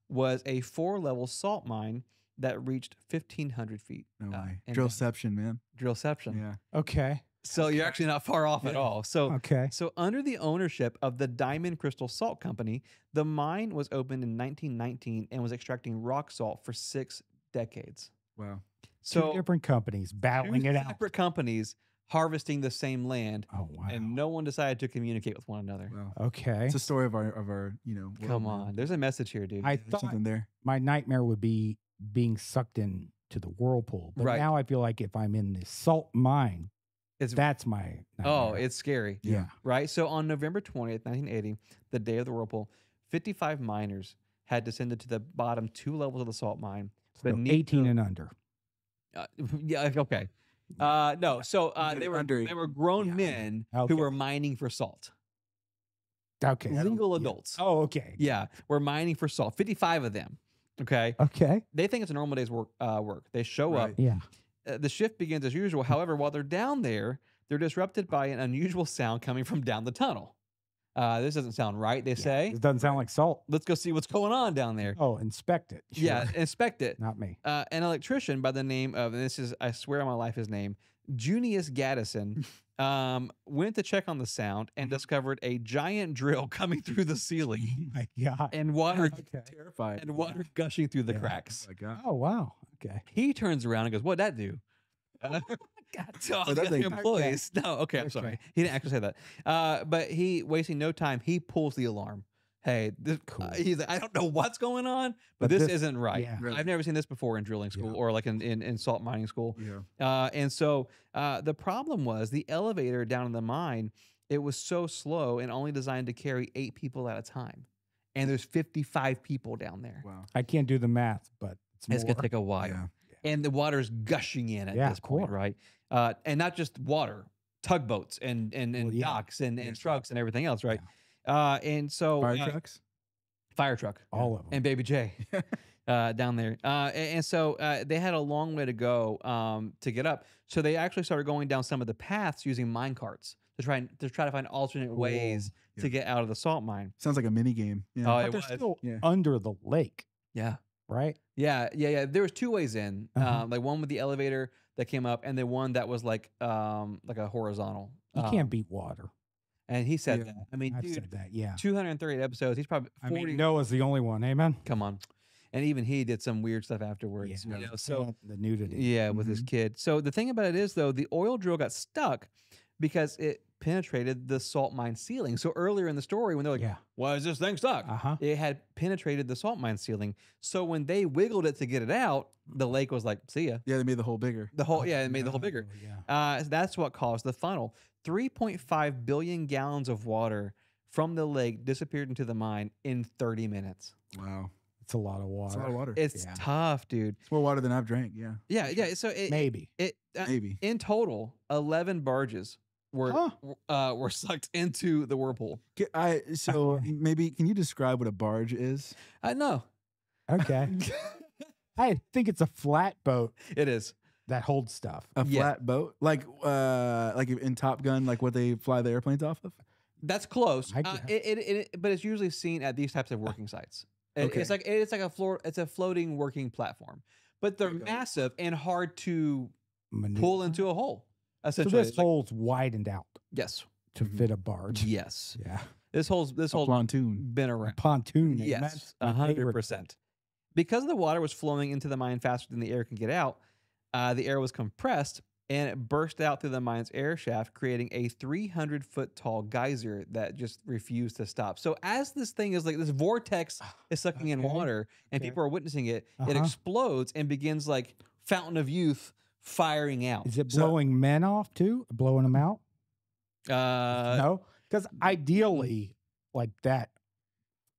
was a 4-level salt mine that reached 1,500 feet. No way. and Drillception, man. Drillception. Yeah. Okay. So you're actually not far off at Yeah. all. So Okay. so under the ownership of the Diamond Crystal Salt Company, the mine was opened in 1919 and was extracting rock salt for 6 decades. Wow. So Two different companies battling two it out. separate companies harvesting the same land, Oh wow. and no one decided to communicate with one another. Wow. Okay. It's a story of our world, Come man. on, there's a message here, dude. I There's thought something there. my nightmare would be being sucked in to the whirlpool, but Right. now I feel like if I'm in the salt mine, It's that's my oh, nightmare. it's scary. yeah. Right? So on November 20th, 1980, the day of the whirlpool, 55 miners had descended to the bottom 2 levels of the salt mine. So beneath 18 the- and under. yeah, okay. No, so Okay, they were under- they were grown yeah. men Okay. who were mining for salt. Okay. Legal Yeah. adults. Oh, okay. Yeah, were mining for salt. 55 of them. Okay. Okay. They think it's a normal day's work. They show up. Right. Yeah. The shift begins as usual. However, while they're down there, they're disrupted by an unusual sound coming from down the tunnel. This doesn't sound right, they say. It doesn't sound like salt. Let's go see what's going on down there. Oh, inspect it. Yeah, Sure. inspect it. Not me. An electrician by the name of, and this is, I swear on my life, his name, Junius Gaddison, went to check on the sound and discovered a giant drill coming through the ceiling Oh my God. and water Okay. Terrified. gushing through the Yeah. cracks. Oh my God. Oh, wow. Okay. He turns around and goes, "What'd that do?" To all Oh, the that's other a- employees. No, okay, I'm sorry. Okay. He didn't actually say that. But he, wasting no time, he pulls the alarm. Hey, this, Cool. he's like, I don't know what's going on, but But this this- isn't right. yeah. Right. I've never seen this before in drilling school Yeah. or like in salt mining school. Yeah. And so the problem was the elevator down in the mine, it was so slow and only designed to carry 8 people at a time. And there's 55 people down there. Wow. I can't do the math, but it's It's more. gonna take a while. Yeah. And the water's gushing in at Yeah, this of point, course. right? And not just water, tugboats and Well, yeah. docks and Yeah. trucks and everything else, right? And so Fire trucks. fire truck all of them. and Baby J down there. And so they had a long way to go to get up. So they actually started going down some of the paths using mine carts to try to find alternate ways Yeah. to get out of the salt mine. Sounds like a mini game. Yeah. Oh, But it they're was. still Yeah. under the lake, Yeah. right? Yeah. There was 2 ways in, Uh-huh. like one with the elevator that came up, and then one that was like a horizontal. You can't beat water. And he said Yeah. that. I mean, I've dude, said that. Yeah. 238 episodes. He's probably 40. I mean, Noah's the only one. Amen. Come on, and even he did some weird stuff afterwards. Yeah. You know, so the nudity. yeah, with his kid. So the thing about it is, though, the oil drill got stuck because it penetrated the salt mine ceiling. So earlier in the story, when they're like, Yeah. "Why is this thing stuck?" Uh huh. It had penetrated the salt mine ceiling. So when they wiggled it to get it out, the lake was like, "See ya." Yeah, they made the hole bigger. The whole it made the hole bigger. Yeah. That's what caused the funnel. 3.5 billion gallons of water from the lake disappeared into the mine in 30 minutes. Wow. It's a lot of water. It's a lot of water. It's Yeah. tough, dude. It's more water than I've drank. Yeah. Yeah. So Maybe. Maybe. in total, 11 barges were Huh. were sucked into the whirlpool. So maybe can you describe what a barge is? No, Okay. I think it's a flat boat it is. that holds stuff. A Yeah. flat boat, like in Top Gun, like what they fly the airplanes off of. That's close. I guess. But it's usually seen at these types of working sites. Okay. It's like a floor. It's a floating working platform, but they're Okay. massive and hard to Maneuver. pull into a hole. So Essentially, this It's like- hole's widened out yes, to Mhm. fit a barge. yes. Yeah. This hole's A pontoon. been around. Pontoon. amen. Yes, My favorite. 100%. Because the water was flowing into the mine faster than the air can get out, the air was compressed and it burst out through the mine's air shaft, creating a 300-foot tall geyser that just refused to stop. So as this thing is like this vortex is sucking in Okay, water and okay. people are witnessing it, it Uh-huh. explodes and begins like Fountain of Youth firing out. Is it So- blowing men off too? Blowing them out? Uh, No, because ideally, like that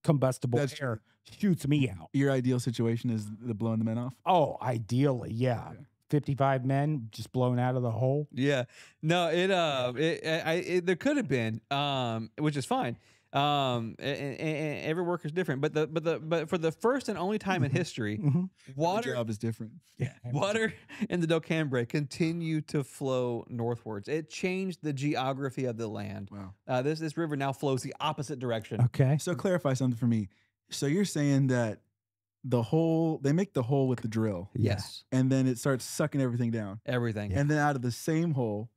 combustible That's air shoots me out. Your ideal situation is the blowing the men off. Oh, ideally, yeah. Okay. 55 men just blown out of the hole. Yeah, no, there could have been, which is fine. And every worker's different, but for the first and only time in history, Mhm. Every water job is different. Yeah. water in the Docambre continued to flow northwards. It changed the geography of the land. Wow. This river now flows the opposite direction. Okay. So clarify something for me. So you're saying that they make the hole with the drill, Yes, and then it starts sucking everything down, everything. and then out of the same hole,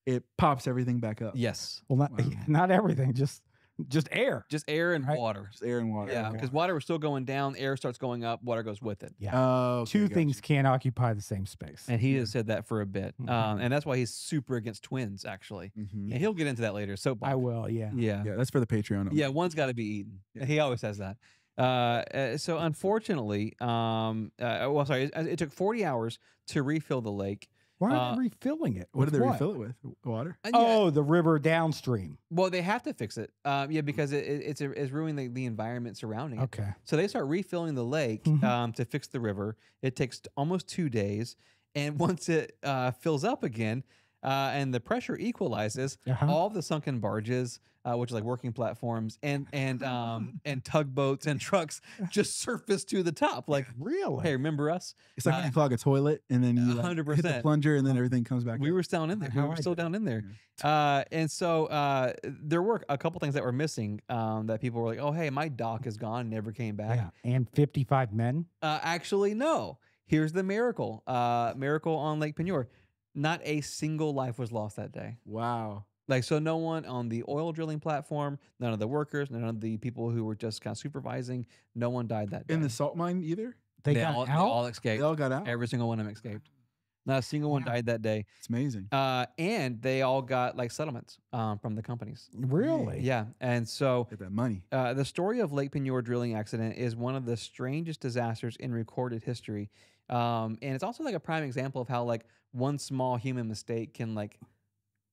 it pops everything back up. Yes, Well, not, Wow. not everything, just air. just air and Right. water. Just air and water. Yeah, Okay. because water was still going down, air starts going up, water goes with it. Yeah. Oh, okay, Two gotcha. things can't occupy the same space. And he has said that for a bit, Mhm. and that's why he's super against twins, actually. Mhm. And he'll get into that later. So I will, yeah. yeah. Yeah, that's for the Patreon. Yeah, one's got to be eaten. Yeah. He always says that. So unfortunately, sorry, it took 40 hours to refill the lake. Why are they refilling it? What With did they refill it with? Water. Yeah, Oh, the river downstream. well, they have to fix it. Yeah, because it's ruining the environment surrounding it. Okay. So they start refilling the lake Mhm. to fix the river. It takes almost 2 days, and once it fills up again, and the pressure equalizes, Uh-huh. all the sunken barges, which are like working platforms, and tugboats and trucks, just surface to the top. Like, Really? hey, remember us? It's like when you clog a toilet and then you like, hit the 100%. plunger and then everything comes back. We up. were still in there. We How were I still did. down in there. And so there were a couple things that were missing that people were like, oh, hey, my dock is gone, never came back. Yeah. And 55 men? Actually, no. Here's the miracle. Miracle on Lake Penior. Not a single life was lost that day. Wow. Like, so no one on the oil drilling platform, none of the workers, none of the people who were just kind of supervising, no one died that day. In the salt mine either? They They got all, out? they all They escaped. all got out. Every single one of them escaped. Not a single one Wow. died that day. It's amazing. And they all got like settlements from the companies. Really? Yeah. And so Get that money. the story of Lake Penior drilling accident is one of the strangest disasters in recorded history. And it's also like a prime example of how like one small human mistake can like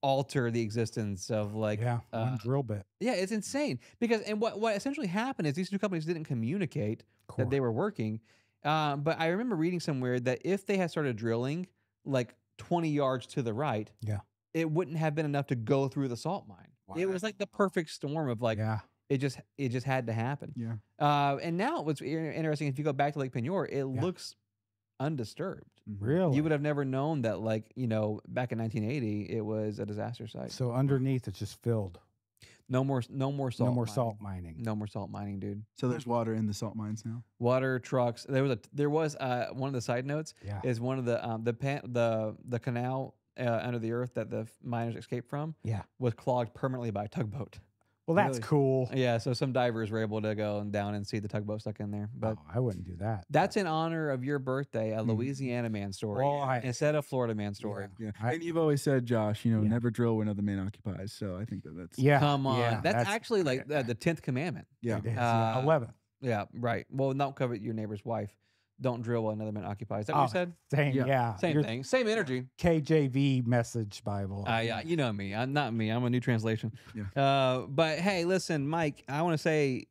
alter the existence of like Yeah. One drill bit. yeah, it's insane because and what essentially happened is these two companies didn't communicate that they were working. But I remember reading somewhere that if they had started drilling like 20 yards to the right, Yeah. it wouldn't have been enough to go through the salt mine. It was like the perfect storm of like Yeah. it just had to happen. Yeah. And now what's interesting, if you go back to Lake Penior, it looks undisturbed. Mhm. Really? You would have never known that, like, back in 1980, it was a disaster site. So underneath it's just filled. No more salt. No more mining. salt mining. No more salt mining, dude. So there's water in the salt mines now. Water trucks. There was one of the side notes Yeah. is one of the canal under the earth that the miners escaped from. Yeah. Was clogged permanently by a tugboat. Well, that's Really? cool. Yeah, so some divers were able to go down and see the tugboat stuck in there. But Oh, I wouldn't do that. that's in honor of your birthday, a Mhm. Louisiana man story Well, instead of Florida man story. Yeah. I- And you've always said, Josh, Yeah. never drill where another man occupies. So I think that's Yeah. Come on, yeah, that's actually like the 10th commandment. yeah. It is, Uh, 11. Yeah, right. Well, don't covet your neighbor's wife. Don't drill while another man occupies. Is that what Oh, you said? Same, yeah. yeah. Same Your thing. Same energy. KJV message Bible. Yeah, you know me. I'm not me. I'm a new translation. Yeah. But hey, listen, Mike. I want to say,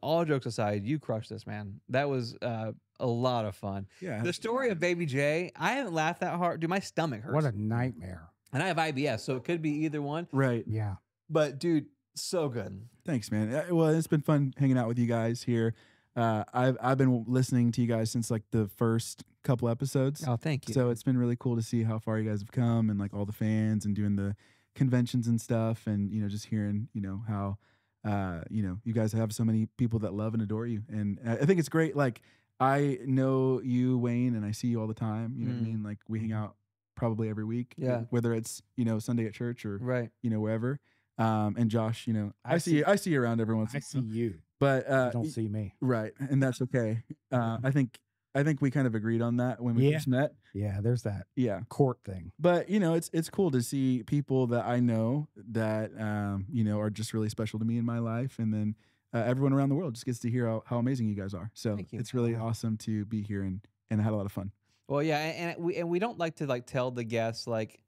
all jokes aside, you crushed this, man. That was a lot of fun. Yeah. The story of Baby J. I haven't laughed that hard. Dude, my stomach hurts. What a nightmare. And I have IBS, so it could be either one. Right. Yeah. But dude, so good. Thanks, man. Well, it's been fun hanging out with you guys here. I've been listening to you guys since like the first couple episodes. Oh, thank you. So it's been really cool to see how far you guys have come and like all the fans and doing the conventions and stuff and just hearing how you guys have so many people that love and adore you. And I think it's great. Like I know you, Wayne, and I see you all the time. You know what I mean? Like we hang out probably every week. Yeah. Whether it's Sunday at church or right. wherever. And Josh, I I see you around every once in I a see while. you. But You don't see me. right, and that's okay. I think we kind of agreed on that when we Yeah. first met. Yeah, there's that Yeah. court thing. But it's cool to see people that I know that are just really special to me in my life, and then everyone around the world just gets to hear how amazing you guys are. So Thank you. it's really awesome to be here, and I had a lot of fun. Well, yeah, and we don't like to like tell the guests like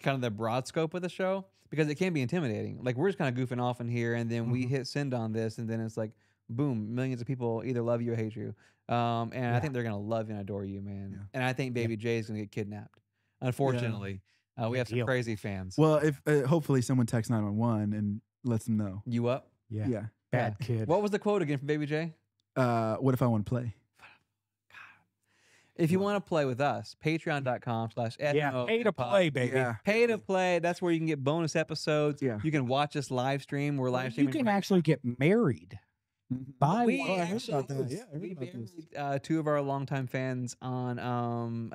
kind of the broad scope of the show because it can be intimidating. Like we're just kind of goofing off in here, and then we hit send on this, and then it's like, boom, millions of people either love you or hate you. And I think they're gonna love you and adore you, man. Yeah. And I think Baby J is gonna get kidnapped. Unfortunately, we Big have some deal. crazy fans. Well, if hopefully someone texts 911 and lets them know. You up? Yeah. Yeah. Bad kid. What was the quote again from Baby J? What if I want to play? If you want to play with us, patreon.com/FMO Pay to play, baby. Yeah. Pay to play. That's where you can get bonus episodes. Yeah. You can watch us live stream. We're live You streaming. can actually get married. Buy We one. I heard actually, about that. Yeah, I heard we about this. buried 2 of our longtime fans on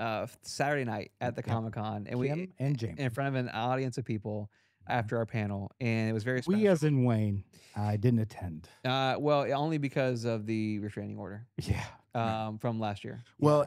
Saturday night at the Yeah. Comic-Con, and Kim and James. in front of an audience of people after our panel, and it was very special. We, as in Wayne, I didn't attend. Well, only because of the restraining order Yeah. from last year. Well,